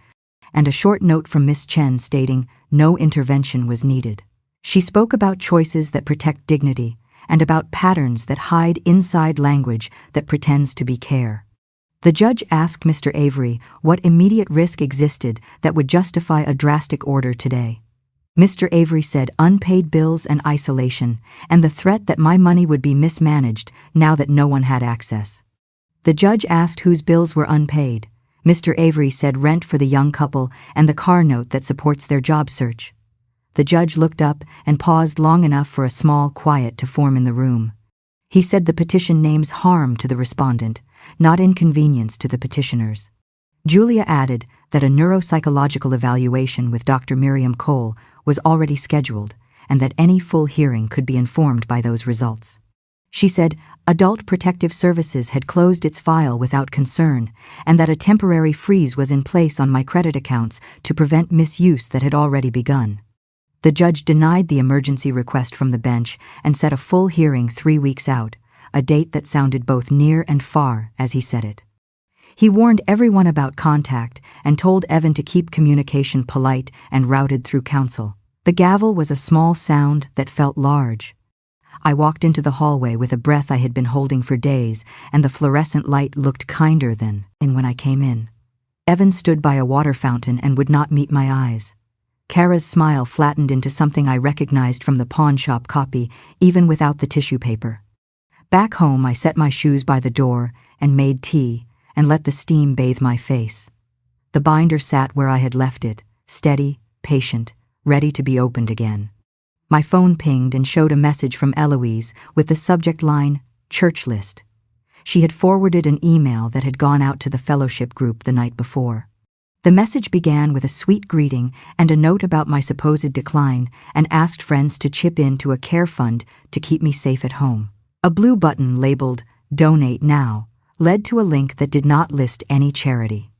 and a short note from Miss Chen stating no intervention was needed. She spoke about choices that protect dignity and about patterns that hide inside language that pretends to be care. The judge asked Mr. Avery what immediate risk existed that would justify a drastic order today. Mr. Avery said unpaid bills and isolation, and the threat that my money would be mismanaged now that no one had access. The judge asked whose bills were unpaid. Mr. Avery said rent for the young couple and the car note that supports their job search. The judge looked up and paused long enough for a small quiet to form in the room. He said the petition names harm to the respondent, not inconvenience to the petitioners. Julia added that a neuropsychological evaluation with Dr. Miriam Cole was already scheduled and that any full hearing could be informed by those results. She said Adult Protective Services had closed its file without concern and that a temporary freeze was in place on my credit accounts to prevent misuse that had already begun. The judge denied the emergency request from the bench and set a full hearing 3 weeks out, a date that sounded both near and far as he said it. He warned everyone about contact and told Evan to keep communication polite and routed through counsel. The gavel was a small sound that felt large. I walked into the hallway with a breath I had been holding for days, and the fluorescent light looked kinder than when I came in. Evan stood by a water fountain and would not meet my eyes. Kara's smile flattened into something I recognized from the pawn shop copy, even without the tissue paper. Back home, I set my shoes by the door and made tea and let the steam bathe my face. The binder sat where I had left it, steady, patient, ready to be opened again. My phone pinged and showed a message from Eloise with the subject line, Church List. She had forwarded an email that had gone out to the fellowship group the night before. The message began with a sweet greeting and a note about my supposed decline and asked friends to chip in to a care fund to keep me safe at home. A blue button labeled Donate Now led to a link that did not list any charity.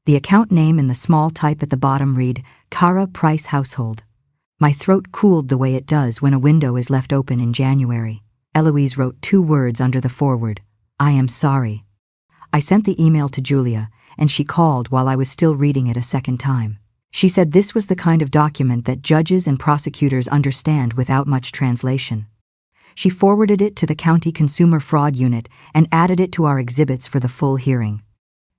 The account name in the small type at the bottom read, Kara Price Household. My throat cooled the way it does when a window is left open in January. Eloise wrote 2 words under the foreword, I am sorry. I sent the email to Julia, and she called while I was still reading it a second time. She said this was the kind of document that judges and prosecutors understand without much translation. She forwarded it to the County Consumer Fraud Unit and added it to our exhibits for the full hearing.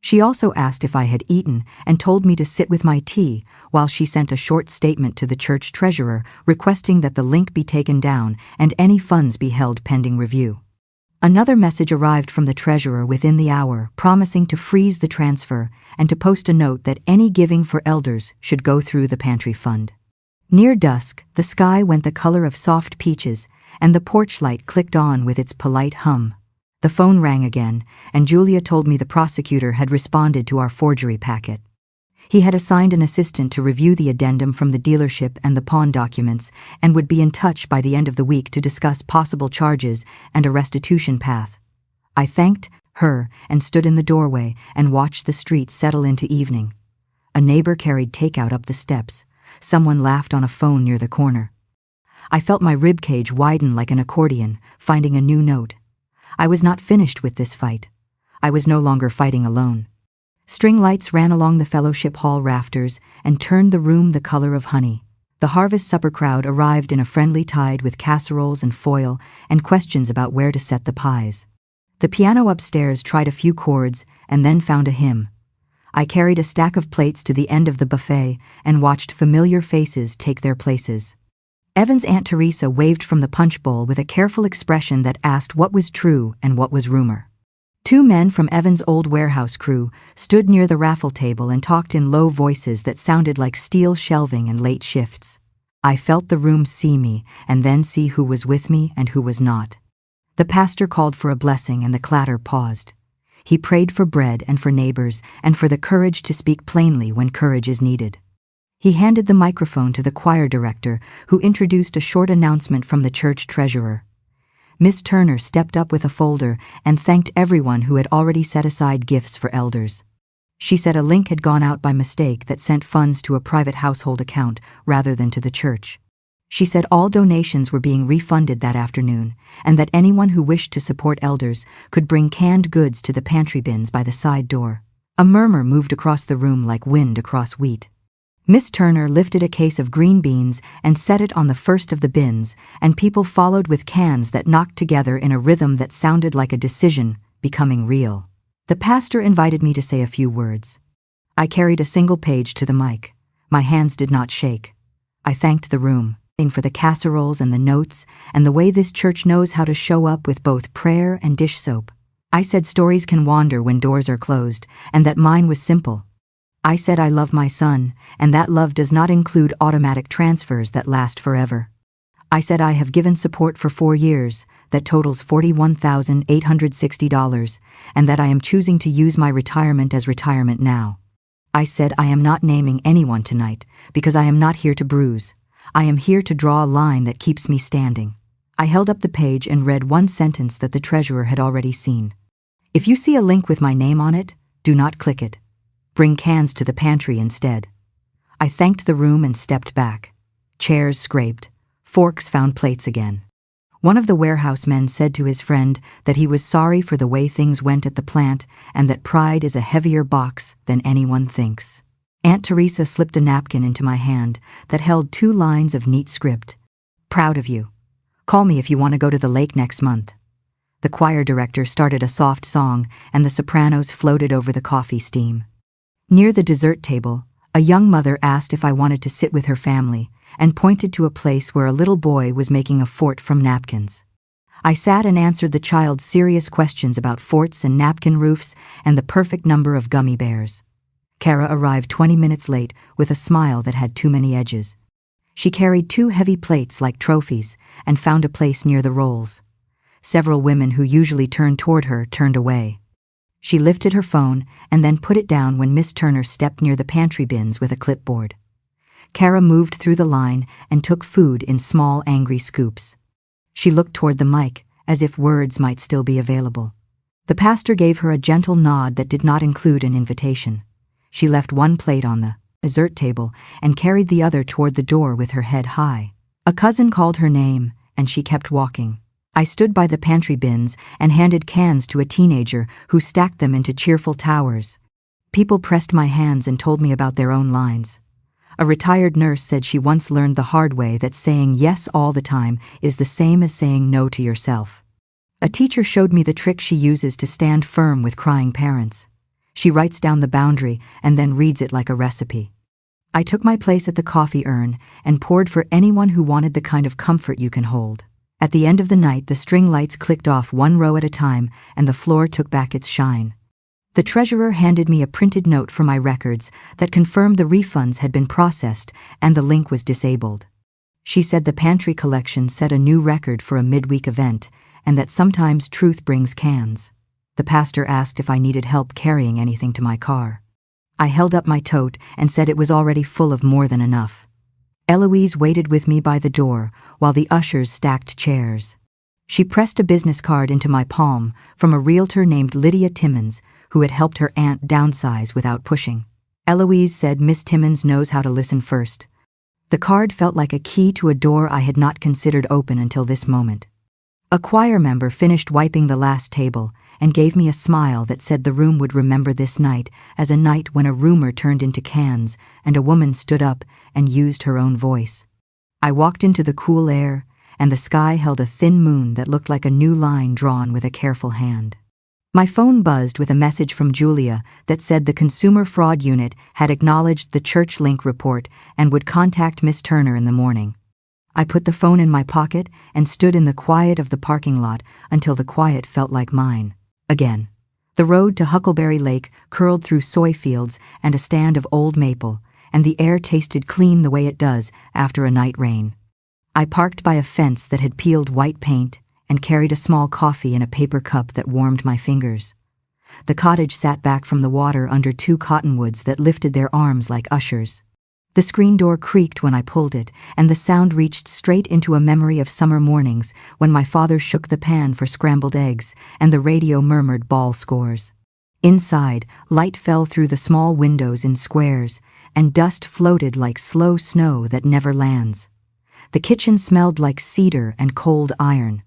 She also asked if I had eaten and told me to sit with my tea while she sent a short statement to the church treasurer requesting that the link be taken down and any funds be held pending review. Another message arrived from the treasurer within the hour promising to freeze the transfer and to post a note that any giving for elders should go through the pantry fund. Near dusk, the sky went the color of soft peaches and the porch light clicked on with its polite hum. The phone rang again, and Julia told me the prosecutor had responded to our forgery packet. He had assigned an assistant to review the addendum from the dealership and the pawn documents and would be in touch by the end of the week to discuss possible charges and a restitution path. I thanked her and stood in the doorway and watched the street settle into evening. A neighbor carried takeout up the steps. Someone laughed on a phone near the corner. I felt my ribcage widen like an accordion, finding a new note. I was not finished with this fight. I was no longer fighting alone. String lights ran along the fellowship hall rafters and turned the room the color of honey. The harvest supper crowd arrived in a friendly tide with casseroles and foil and questions about where to set the pies. The piano upstairs tried a few chords and then found a hymn. I carried a stack of plates to the end of the buffet and watched familiar faces take their places. Evan's Aunt Teresa waved from the punch bowl with a careful expression that asked what was true and what was rumor. 2 men from Evan's old warehouse crew stood near the raffle table and talked in low voices that sounded like steel shelving and late shifts. I felt the room see me and then see who was with me and who was not. The pastor called for a blessing and the clatter paused. He prayed for bread and for neighbors and for the courage to speak plainly when courage is needed. He handed the microphone to the choir director, who introduced a short announcement from the church treasurer. Miss Turner stepped up with a folder and thanked everyone who had already set aside gifts for elders. She said a link had gone out by mistake that sent funds to a private household account rather than to the church. She said all donations were being refunded that afternoon, and that anyone who wished to support elders could bring canned goods to the pantry bins by the side door. A murmur moved across the room like wind across wheat. Miss Turner lifted a case of green beans and set it on the first of the bins, and people followed with cans that knocked together in a rhythm that sounded like a decision becoming real. The pastor invited me to say a few words. I carried a single page to the mic. My hands did not shake. I thanked the room for the casseroles and the notes and the way this church knows how to show up with both prayer and dish soap. I said stories can wander when doors are closed, and that mine was simple. I said I love my son, and that love does not include automatic transfers that last forever. I said I have given support for 4 years, that totals $41,860, and that I am choosing to use my retirement as retirement now. I said I am not naming anyone tonight, because I am not here to bruise. I am here to draw a line that keeps me standing. I held up the page and read one sentence that the treasurer had already seen. If you see a link with my name on it, do not click it. Bring cans to the pantry instead. I thanked the room and stepped back. Chairs scraped. Forks found plates again. One of the warehouse men said to his friend that he was sorry for the way things went at the plant and that pride is a heavier box than anyone thinks. Aunt Teresa slipped a napkin into my hand that held 2 lines of neat script. Proud of you. Call me if you want to go to the lake next month. The choir director started a soft song and the sopranos floated over the coffee steam. Near the dessert table, a young mother asked if I wanted to sit with her family and pointed to a place where a little boy was making a fort from napkins. I sat and answered the child's serious questions about forts and napkin roofs and the perfect number of gummy bears. Kara arrived 20 minutes late with a smile that had too many edges. She carried 2 heavy plates like trophies and found a place near the rolls. Several women who usually turned toward her turned away. She lifted her phone and then put it down when Miss Turner stepped near the pantry bins with a clipboard. Kara moved through the line and took food in small, angry scoops. She looked toward the mic, as if words might still be available. The pastor gave her a gentle nod that did not include an invitation. She left one plate on the dessert table and carried the other toward the door with her head high. A cousin called her name, and she kept walking. I stood by the pantry bins and handed cans to a teenager who stacked them into cheerful towers. People pressed my hands and told me about their own lines. A retired nurse said she once learned the hard way that saying yes all the time is the same as saying no to yourself. A teacher showed me the trick she uses to stand firm with crying parents. She writes down the boundary and then reads it like a recipe. I took my place at the coffee urn and poured for anyone who wanted the kind of comfort you can hold. At the end of the night, the string lights clicked off 1 row at a time, and the floor took back its shine. The treasurer handed me a printed note for my records that confirmed the refunds had been processed and the link was disabled. She said the pantry collection set a new record for a midweek event, and that sometimes truth brings cans. The pastor asked if I needed help carrying anything to my car. I held up my tote and said it was already full of more than enough. Eloise waited with me by the door while the ushers stacked chairs. She pressed a business card into my palm from a realtor named Lydia Timmons, who had helped her aunt downsize without pushing. Eloise said Miss Timmons knows how to listen first. The card felt like a key to a door I had not considered open until this moment. A choir member finished wiping the last table and gave me a smile that said the room would remember this night as a night when a rumor turned into cans and a woman stood up and used her own voice. I walked into the cool air, and the sky held a thin moon that looked like a new line drawn with a careful hand. My phone buzzed with a message from Julia that said the Consumer Fraud Unit had acknowledged the Church Link report and would contact Miss Turner in the morning. I put the phone in my pocket and stood in the quiet of the parking lot until the quiet felt like mine. Again. The road to Huckleberry Lake curled through soy fields and a stand of old maple, and the air tasted clean the way it does after a night rain. I parked by a fence that had peeled white paint and carried a small coffee in a paper cup that warmed my fingers. The cottage sat back from the water under two cottonwoods that lifted their arms like ushers. The screen door creaked when I pulled it, and the sound reached straight into a memory of summer mornings when my father shook the pan for scrambled eggs and the radio murmured ball scores. Inside, light fell through the small windows in squares, and dust floated like slow snow that never lands. The kitchen smelled like cedar and cold iron.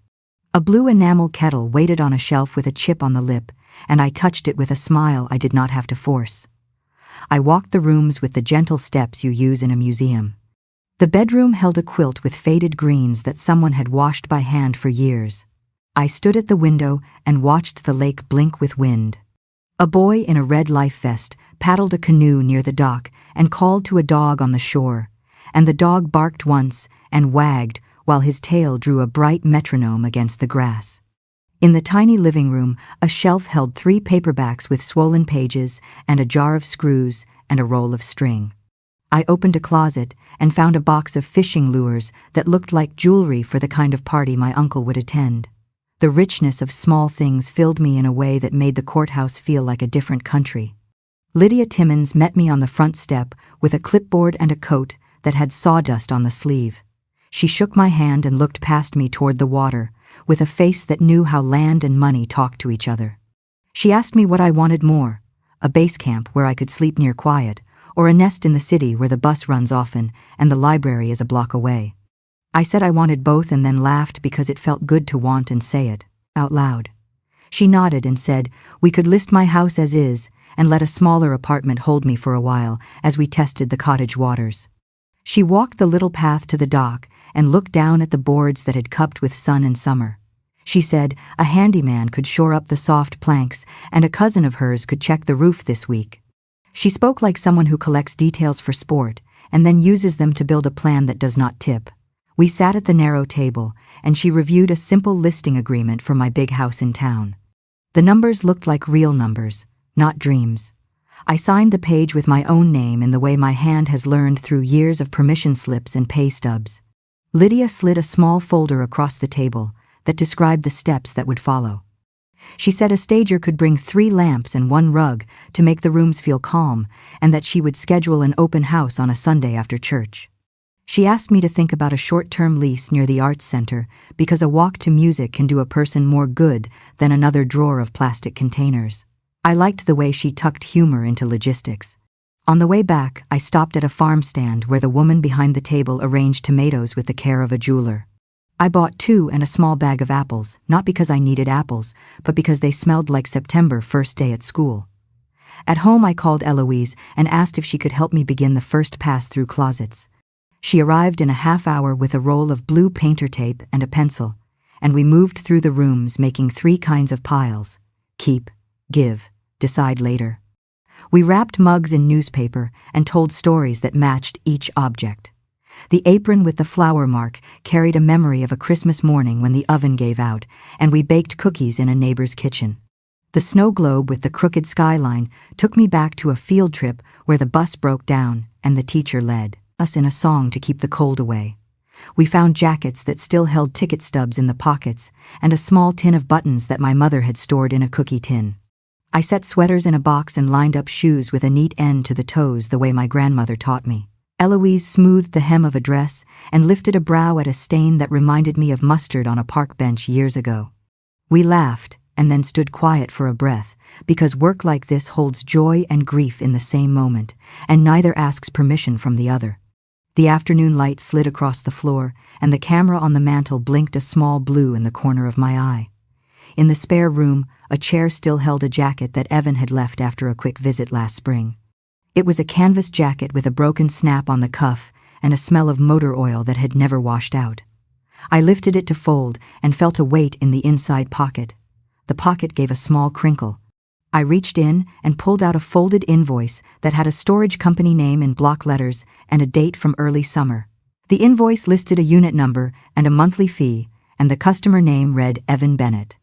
A blue enamel kettle waited on a shelf with a chip on the lip, and I touched it with a smile I did not have to force. I walked the rooms with the gentle steps you use in a museum. The bedroom held a quilt with faded greens that someone had washed by hand for years. I stood at the window and watched the lake blink with wind. A boy in a red life vest paddled a canoe near the dock and called to a dog on the shore, and the dog barked once and wagged while his tail drew a bright metronome against the grass. In the tiny living room, a shelf held 3 paperbacks with swollen pages and a jar of screws and a roll of string. I opened a closet and found a box of fishing lures that looked like jewelry for the kind of party my uncle would attend. The richness of small things filled me in a way that made the courthouse feel like a different country. Lydia Timmons met me on the front step with a clipboard and a coat that had sawdust on the sleeve. She shook my hand and looked past me toward the water, with a face that knew how land and money talked to each other. She asked me what I wanted more, a base camp where I could sleep near quiet, or a nest in the city where the bus runs often and the library is a block away. I said I wanted both and then laughed because it felt good to want and say it, out loud. She nodded and said we could list my house as is and let a smaller apartment hold me for a while as we tested the cottage waters. She walked the little path to the dock and looked down at the boards that had cupped with sun and summer. She said a handyman could shore up the soft planks and a cousin of hers could check the roof this week. She spoke like someone who collects details for sport and then uses them to build a plan that does not tip. We sat at the narrow table, and she reviewed a simple listing agreement for my big house in town. The numbers looked like real numbers, not dreams. I signed the page with my own name in the way my hand has learned through years of permission slips and pay stubs. Lydia slid a small folder across the table that described the steps that would follow. She said a stager could bring 3 lamps and 1 rug to make the rooms feel calm, and that she would schedule an open house on a Sunday after church. She asked me to think about a short-term lease near the arts center because a walk to music can do a person more good than another drawer of plastic containers. I liked the way she tucked humor into logistics. On the way back, I stopped at a farm stand where the woman behind the table arranged tomatoes with the care of a jeweler. I bought 2 and a small bag of apples, not because I needed apples, but because they smelled like September first day at school. At home, I called Eloise and asked if she could help me begin the first pass through closets. She arrived in a half hour with a roll of blue painter tape and a pencil, and we moved through the rooms making 3 kinds of piles: keep, give, decide later. We wrapped mugs in newspaper and told stories that matched each object. The apron with the flower mark carried a memory of a Christmas morning when the oven gave out, and we baked cookies in a neighbor's kitchen. The snow globe with the crooked skyline took me back to a field trip where the bus broke down and the teacher led us in a song to keep the cold away. We found jackets that still held ticket stubs in the pockets and a small tin of buttons that my mother had stored in a cookie tin. I set sweaters in a box and lined up shoes with a neat end to the toes the way my grandmother taught me. Eloise smoothed the hem of a dress and lifted a brow at a stain that reminded me of mustard on a park bench years ago. We laughed and then stood quiet for a breath, because work like this holds joy and grief in the same moment, and neither asks permission from the other. The afternoon light slid across the floor, and the camera on the mantel blinked a small blue in the corner of my eye. In the spare room, a chair still held a jacket that Evan had left after a quick visit last spring. It was a canvas jacket with a broken snap on the cuff and a smell of motor oil that had never washed out. I lifted it to fold and felt a weight in the inside pocket. The pocket gave a small crinkle. I reached in and pulled out a folded invoice that had a storage company name in block letters and a date from early summer. The invoice listed a unit number and a monthly fee, and the customer name read Evan Bennett.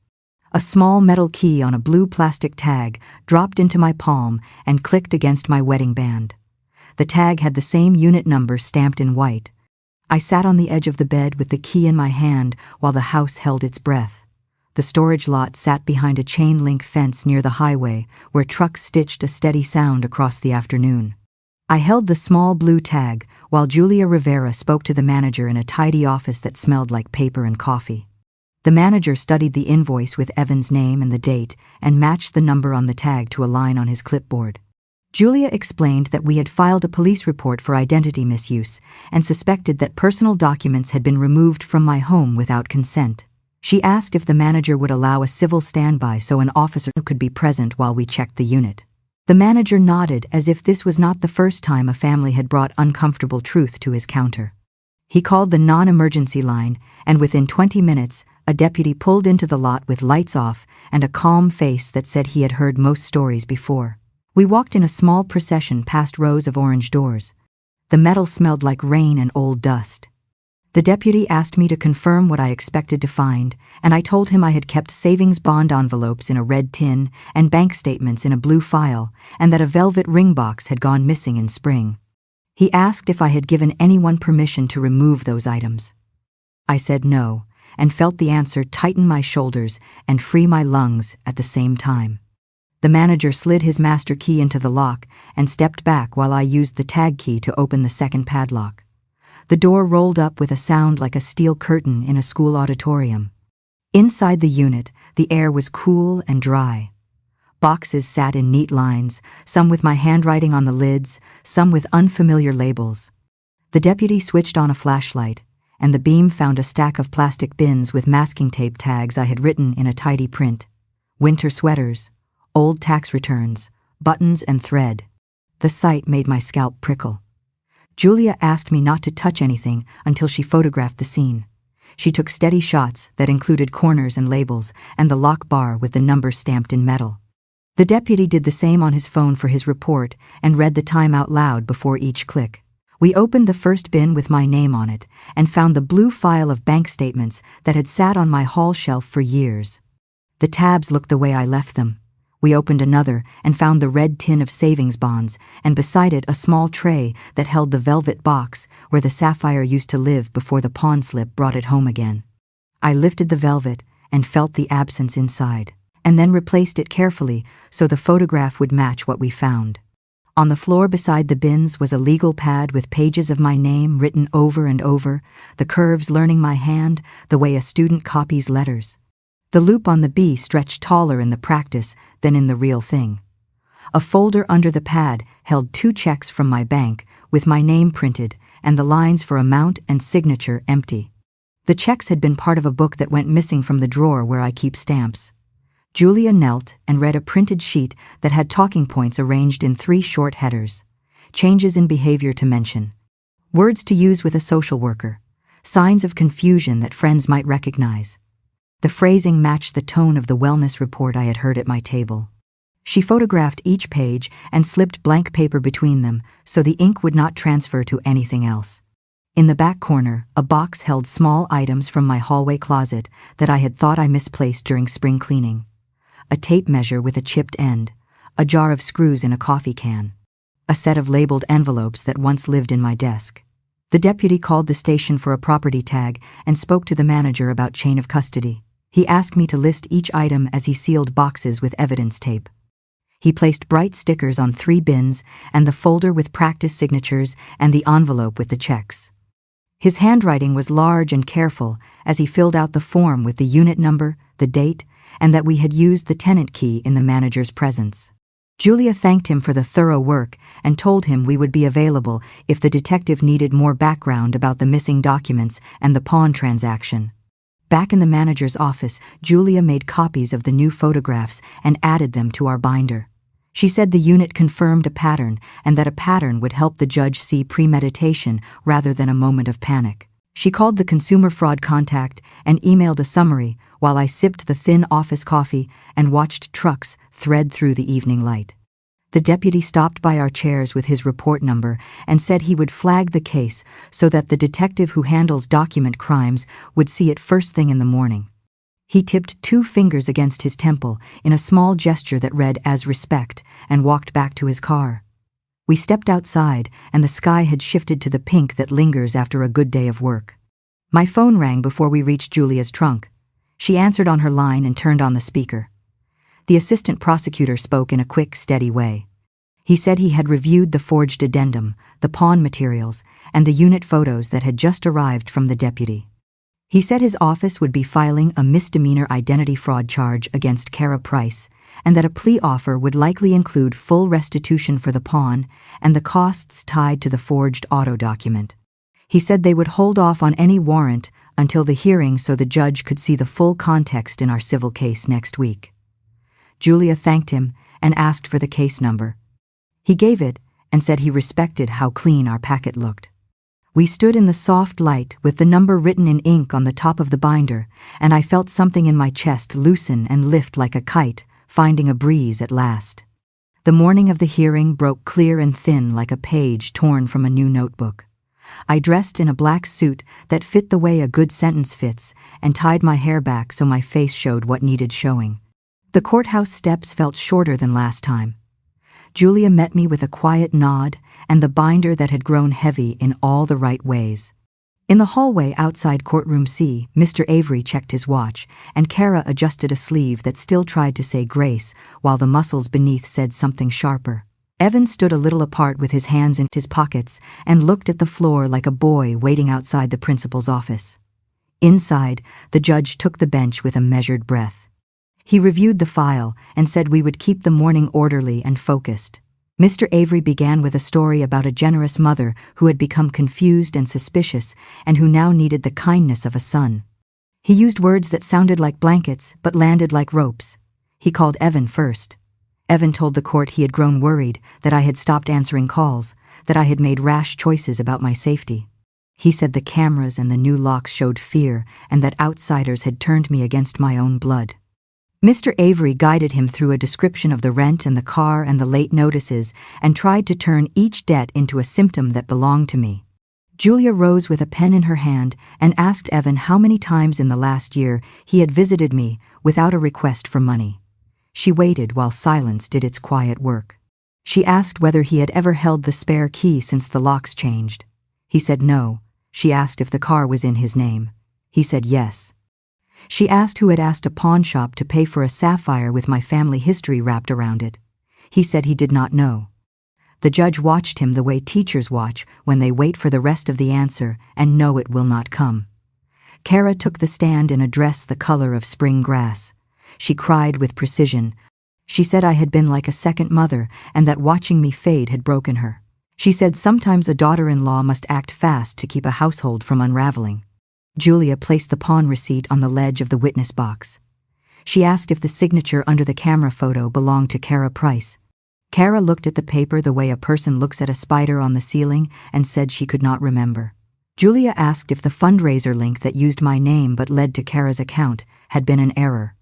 A small metal key on a blue plastic tag dropped into my palm and clicked against my wedding band. The tag had the same unit number stamped in white. I sat on the edge of the bed with the key in my hand while the house held its breath. The storage lot sat behind a chain-link fence near the highway, where trucks stitched a steady sound across the afternoon. I held the small blue tag while Julia Rivera spoke to the manager in a tidy office that smelled like paper and coffee. The manager studied the invoice with Evan's name and the date and matched the number on the tag to a line on his clipboard. Julia explained that we had filed a police report for identity misuse and suspected that personal documents had been removed from my home without consent. She asked if the manager would allow a civil standby so an officer could be present while we checked the unit. The manager nodded as if this was not the first time a family had brought uncomfortable truth to his counter. He called the non-emergency line, and within 20 minutes, a deputy pulled into the lot with lights off and a calm face that said he had heard most stories before. We walked in a small procession past rows of orange doors. The metal smelled like rain and old dust. The deputy asked me to confirm what I expected to find, and I told him I had kept savings bond envelopes in a red tin and bank statements in a blue file, and that a velvet ring box had gone missing in spring. He asked if I had given anyone permission to remove those items. I said no, and felt the answer tighten my shoulders and free my lungs at the same time. The manager slid his master key into the lock and stepped back while I used the tag key to open the second padlock. The door rolled up with a sound like a steel curtain in a school auditorium. Inside the unit, the air was cool and dry. Boxes sat in neat lines, some with my handwriting on the lids, some with unfamiliar labels. The deputy switched on a flashlight, and the beam found a stack of plastic bins with masking tape tags I had written in a tidy print. Winter sweaters, old tax returns, buttons and thread. The sight made my scalp prickle. Julia asked me not to touch anything until she photographed the scene. She took steady shots that included corners and labels and the lock bar with the numbers stamped in metal. The deputy did the same on his phone for his report and read the time out loud before each click. We opened the first bin with my name on it and found the blue file of bank statements that had sat on my hall shelf for years. The tabs looked the way I left them. We opened another and found the red tin of savings bonds, and beside it a small tray that held the velvet box where the sapphire used to live before the pawn slip brought it home again. I lifted the velvet and felt the absence inside, and then replaced it carefully so the photograph would match what we found. On the floor beside the bins was a legal pad with pages of my name written over and over, the curves learning my hand the way a student copies letters. The loop on the B stretched taller in the practice than in the real thing. A folder under the pad held 2 checks from my bank with my name printed and the lines for amount and signature empty. The checks had been part of a book that went missing from the drawer where I keep stamps. Julia knelt and read a printed sheet that had talking points arranged in 3 short headers. Changes in behavior to mention. Words to use with a social worker. Signs of confusion that friends might recognize. The phrasing matched the tone of the wellness report I had heard at my table. She photographed each page and slipped blank paper between them so the ink would not transfer to anything else. In the back corner, a box held small items from my hallway closet that I had thought I misplaced during spring cleaning. A tape measure with a chipped end, a jar of screws in a coffee can, a set of labeled envelopes that once lived in my desk. The deputy called the station for a property tag and spoke to the manager about chain of custody. He asked me to list each item as he sealed boxes with evidence tape. He placed bright stickers on 3 bins and the folder with practice signatures and the envelope with the checks. His handwriting was large and careful as he filled out the form with the unit number, the date, and that we had used the tenant key in the manager's presence. Julia thanked him for the thorough work and told him we would be available if the detective needed more background about the missing documents and the pawn transaction. Back in the manager's office, Julia made copies of the new photographs and added them to our binder. She said the unit confirmed a pattern and that a pattern would help the judge see premeditation rather than a moment of panic. She called the consumer fraud contact and emailed a summary while I sipped the thin office coffee and watched trucks thread through the evening light. The deputy stopped by our chairs with his report number and said he would flag the case so that the detective who handles document crimes would see it first thing in the morning. He tipped 2 fingers against his temple in a small gesture that read as respect and walked back to his car. We stepped outside and the sky had shifted to the pink that lingers after a good day of work. My phone rang before we reached Julia's trunk. She answered on her line and turned on the speaker. The assistant prosecutor spoke in a quick, steady way. He said he had reviewed the forged addendum, the pawn materials, and the unit photos that had just arrived from the deputy. He said his office would be filing a misdemeanor identity fraud charge against Kara Price, and that a plea offer would likely include full restitution for the pawn and the costs tied to the forged auto document. He said they would hold off on any warrant until the hearing so the judge could see the full context in our civil case next week. Julia thanked him and asked for the case number. He gave it and said he respected how clean our packet looked. We stood in the soft light with the number written in ink on the top of the binder, and I felt something in my chest loosen and lift like a kite, finding a breeze at last. The morning of the hearing broke clear and thin like a page torn from a new notebook. I dressed in a black suit that fit the way a good sentence fits and tied my hair back so my face showed what needed showing. The courthouse steps felt shorter than last time. Julia met me with a quiet nod and the binder that had grown heavy in all the right ways. In the hallway outside courtroom C, Mr. Avery checked his watch, and Kara adjusted a sleeve that still tried to say grace while the muscles beneath said something sharper. Evan stood a little apart with his hands in his pockets and looked at the floor like a boy waiting outside the principal's office. Inside, the judge took the bench with a measured breath. He reviewed the file and said we would keep the morning orderly and focused. Mr. Avery began with a story about a generous mother who had become confused and suspicious and who now needed the kindness of a son. He used words that sounded like blankets but landed like ropes. He called Evan first. Evan told the court he had grown worried that I had stopped answering calls, that I had made rash choices about my safety. He said the cameras and the new locks showed fear and that outsiders had turned me against my own blood. Mr. Avery guided him through a description of the rent and the car and the late notices and tried to turn each debt into a symptom that belonged to me. Julia rose with a pen in her hand and asked Evan how many times in the last year he had visited me without a request for money. She waited while silence did its quiet work. She asked whether he had ever held the spare key since the locks changed. He said no. She asked if the car was in his name. He said yes. She asked who had asked a pawn shop to pay for a sapphire with my family history wrapped around it. He said he did not know. The judge watched him the way teachers watch when they wait for the rest of the answer and know it will not come. Kara took the stand in a dress the color of spring grass. She cried with precision. She said I had been like a second mother and that watching me fade had broken her. She said sometimes a daughter-in-law must act fast to keep a household from unraveling. Julia placed the pawn receipt on the ledge of the witness box. She asked if the signature under the camera photo belonged to Kara Price. Kara looked at the paper the way a person looks at a spider on the ceiling and said she could not remember. Julia asked if the fundraiser link that used my name but led to Kara's account had been an error.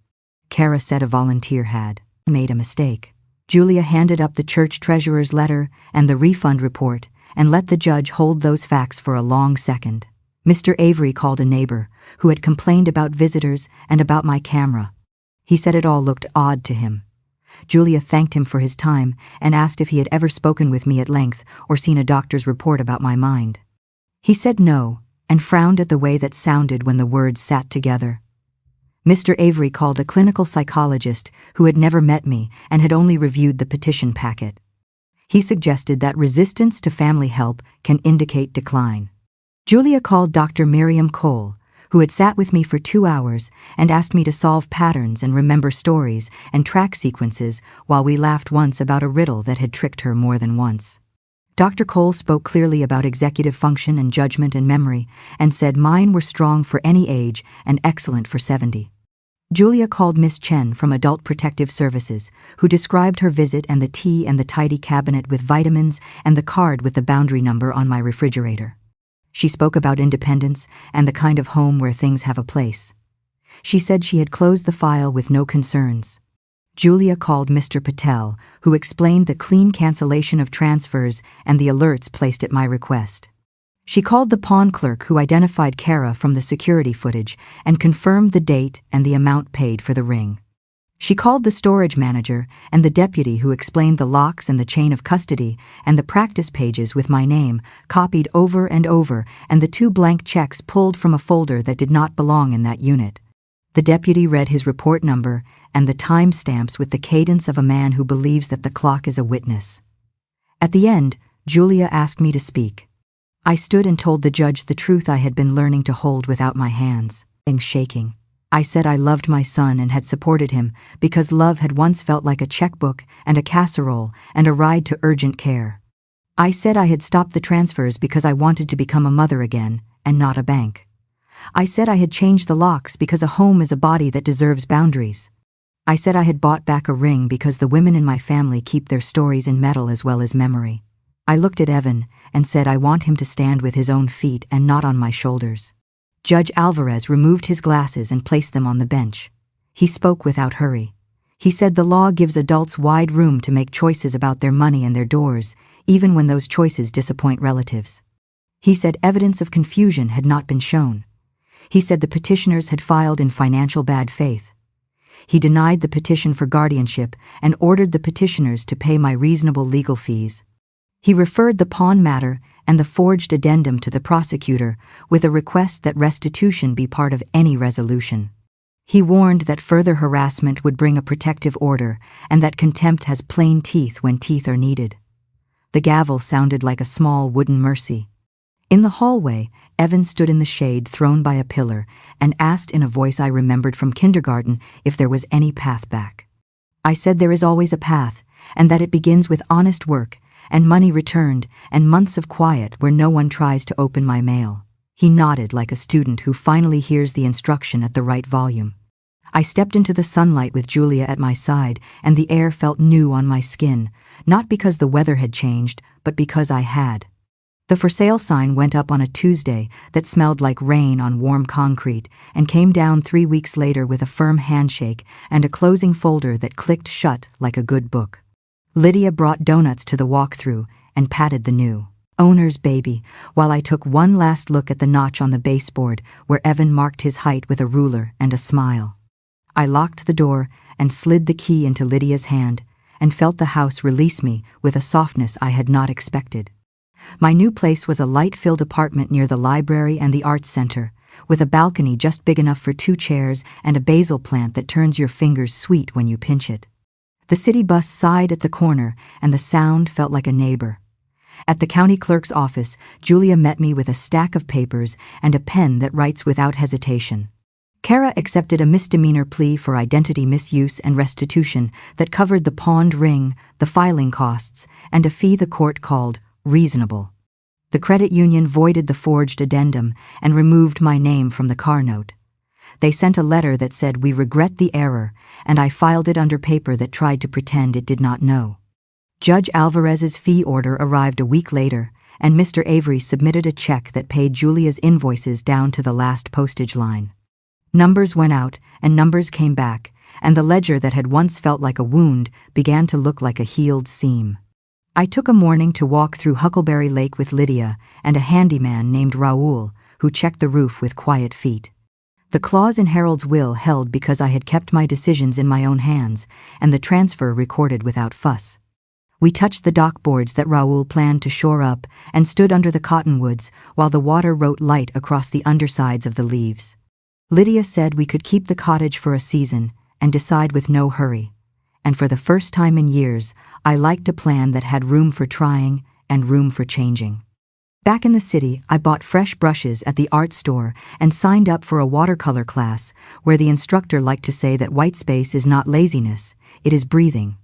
Kara said a volunteer had made a mistake. Julia handed up the church treasurer's letter and the refund report and let the judge hold those facts for a long second. Mr. Avery called a neighbor who had complained about visitors and about my camera. He said it all looked odd to him. Julia thanked him for his time and asked if he had ever spoken with me at length or seen a doctor's report about my mind. He said no and frowned at the way that sounded when the words sat together. Mr. Avery called a clinical psychologist who had never met me and had only reviewed the petition packet. He suggested that resistance to family help can indicate decline. Julia called Dr. Miriam Cole, who had sat with me for 2 hours and asked me to solve patterns and remember stories and track sequences while we laughed once about a riddle that had tricked her more than once. Dr. Cole spoke clearly about executive function and judgment and memory and said mine were strong for any age and excellent for 70. Julia called Miss Chen from Adult Protective Services, who described her visit and the tea and the tidy cabinet with vitamins and the card with the boundary number on my refrigerator. She spoke about independence and the kind of home where things have a place. She said she had closed the file with no concerns. Julia called Mr. Patel, who explained the clean cancellation of transfers and the alerts placed at my request. She called the pawn clerk who identified Kara from the security footage and confirmed the date and the amount paid for the ring. She called the storage manager and the deputy who explained the locks and the chain of custody and the practice pages with my name copied over and over and the 2 blank checks pulled from a folder that did not belong in that unit. The deputy read his report number and the time stamps with the cadence of a man who believes that the clock is a witness. At the end, Julia asked me to speak. I stood and told the judge the truth I had been learning to hold without my hands, shaking. I said I loved my son and had supported him because love had once felt like a checkbook and a casserole and a ride to urgent care. I said I had stopped the transfers because I wanted to become a mother again and not a bank. I said I had changed the locks because a home is a body that deserves boundaries. I said I had bought back a ring because the women in my family keep their stories in metal as well as memory. I looked at Evan and said I want him to stand with his own feet and not on my shoulders. Judge Alvarez removed his glasses and placed them on the bench. He spoke without hurry. He said the law gives adults wide room to make choices about their money and their doors, even when those choices disappoint relatives. He said evidence of confusion had not been shown. He said the petitioners had filed in financial bad faith. He denied the petition for guardianship and ordered the petitioners to pay my reasonable legal fees. He referred the pawn matter and the forged addendum to the prosecutor with a request that restitution be part of any resolution. He warned that further harassment would bring a protective order and that contempt has plain teeth when teeth are needed. The gavel sounded like a small wooden mercy. In the hallway, Evan stood in the shade thrown by a pillar and asked in a voice I remembered from kindergarten if there was any path back. I said there is always a path and that it begins with honest work and money returned, and months of quiet where no one tries to open my mail. He nodded like a student who finally hears the instruction at the right volume. I stepped into the sunlight with Julia at my side, and the air felt new on my skin, not because the weather had changed, but because I had. The for sale sign went up on a Tuesday that smelled like rain on warm concrete and came down 3 weeks later with a firm handshake and a closing folder that clicked shut like a good book. Lydia brought donuts to the walkthrough and patted the new owner's baby while I took one last look at the notch on the baseboard where Evan marked his height with a ruler and a smile. I locked the door and slid the key into Lydia's hand and felt the house release me with a softness I had not expected. My new place was a light-filled apartment near the library and the arts center, with a balcony just big enough for 2 chairs and a basil plant that turns your fingers sweet when you pinch it. The city bus sighed at the corner, and the sound felt like a neighbor. At the county clerk's office, Julia met me with a stack of papers and a pen that writes without hesitation. Kara accepted a misdemeanor plea for identity misuse and restitution that covered the pawned ring, the filing costs, and a fee the court called reasonable. The credit union voided the forged addendum and removed my name from the car note. They sent a letter that said we regret the error, and I filed it under paper that tried to pretend it did not know. Judge Alvarez's fee order arrived a week later, and Mr. Avery submitted a check that paid Julia's invoices down to the last postage line. Numbers went out, and numbers came back, and the ledger that had once felt like a wound began to look like a healed seam. I took a morning to walk through Huckleberry Lake with Lydia and a handyman named Raoul, who checked the roof with quiet feet. The clause in Harold's will held because I had kept my decisions in my own hands, and the transfer recorded without fuss. We touched the dock boards that Raoul planned to shore up and stood under the cottonwoods while the water wrote light across the undersides of the leaves. Lydia said we could keep the cottage for a season and decide with no hurry. And for the first time in years, I liked a plan that had room for trying and room for changing. Back in the city, I bought fresh brushes at the art store and signed up for a watercolor class where the instructor liked to say that white space is not laziness, it is breathing.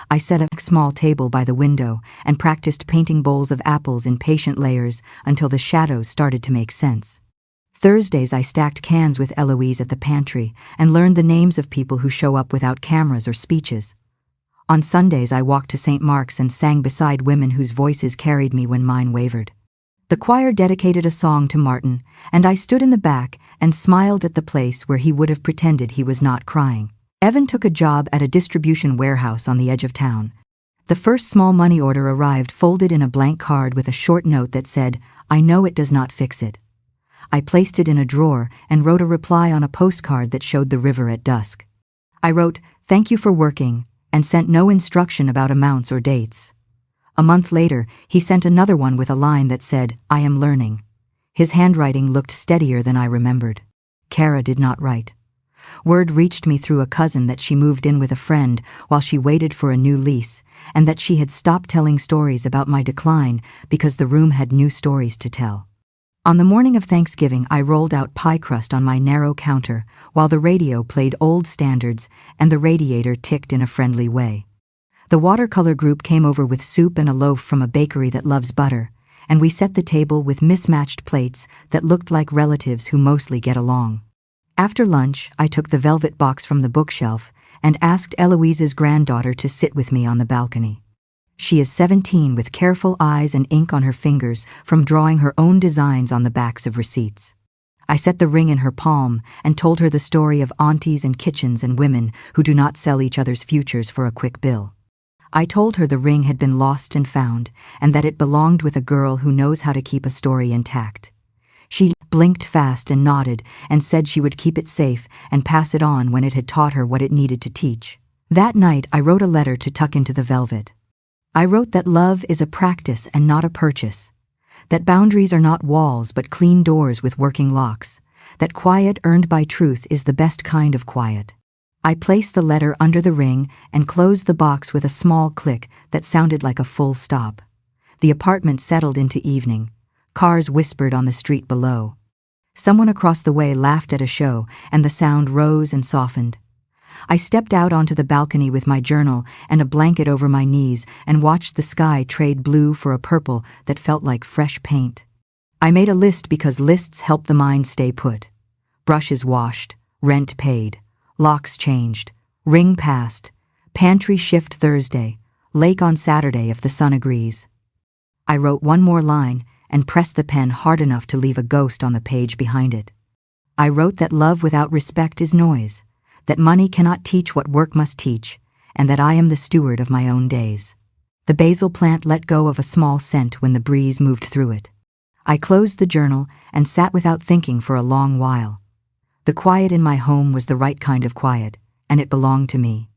I set a small table by the window and practiced painting bowls of apples in patient layers until the shadows started to make sense. Thursdays I stacked cans with Eloise at the pantry and learned the names of people who show up without cameras or speeches. On Sundays I walked to St. Mark's and sang beside women whose voices carried me when mine wavered. The choir dedicated a song to Martin, and I stood in the back and smiled at the place where he would have pretended he was not crying. Evan took a job at a distribution warehouse on the edge of town. The first small money order arrived folded in a blank card with a short note that said, "I know it does not fix it." I placed it in a drawer and wrote a reply on a postcard that showed the river at dusk. I wrote, "Thank you for working," and sent no instruction about amounts or dates. A month later, he sent another one with a line that said, "I am learning." His handwriting looked steadier than I remembered. Kara did not write. Word reached me through a cousin that she moved in with a friend while she waited for a new lease, and that she had stopped telling stories about my decline because the room had new stories to tell. On the morning of Thanksgiving, I rolled out pie crust on my narrow counter while the radio played old standards and the radiator ticked in a friendly way. The watercolor group came over with soup and a loaf from a bakery that loves butter, and we set the table with mismatched plates that looked like relatives who mostly get along. After lunch, I took the velvet box from the bookshelf and asked Eloise's granddaughter to sit with me on the balcony. She is 17 with careful eyes and ink on her fingers from drawing her own designs on the backs of receipts. I set the ring in her palm and told her the story of aunties and kitchens and women who do not sell each other's futures for a quick bill. I told her the ring had been lost and found and that it belonged with a girl who knows how to keep a story intact. She blinked fast and nodded and said she would keep it safe and pass it on when it had taught her what it needed to teach. That night, I wrote a letter to tuck into the velvet. I wrote that love is a practice and not a purchase, that boundaries are not walls but clean doors with working locks, that quiet earned by truth is the best kind of quiet. I placed the letter under the ring and closed the box with a small click that sounded like a full stop. The apartment settled into evening. Cars whispered on the street below. Someone across the way laughed at a show, and the sound rose and softened. I stepped out onto the balcony with my journal and a blanket over my knees and watched the sky trade blue for a purple that felt like fresh paint. I made a list because lists help the mind stay put. Brushes washed, rent paid, locks changed, ring passed, pantry shift Thursday, lake on Saturday if the sun agrees. I wrote one more line and pressed the pen hard enough to leave a ghost on the page behind it. I wrote that love without respect is noise, that money cannot teach what work must teach, and that I am the steward of my own days. The basil plant let go of a small scent when the breeze moved through it. I closed the journal and sat without thinking for a long while. The quiet in my home was the right kind of quiet, and it belonged to me.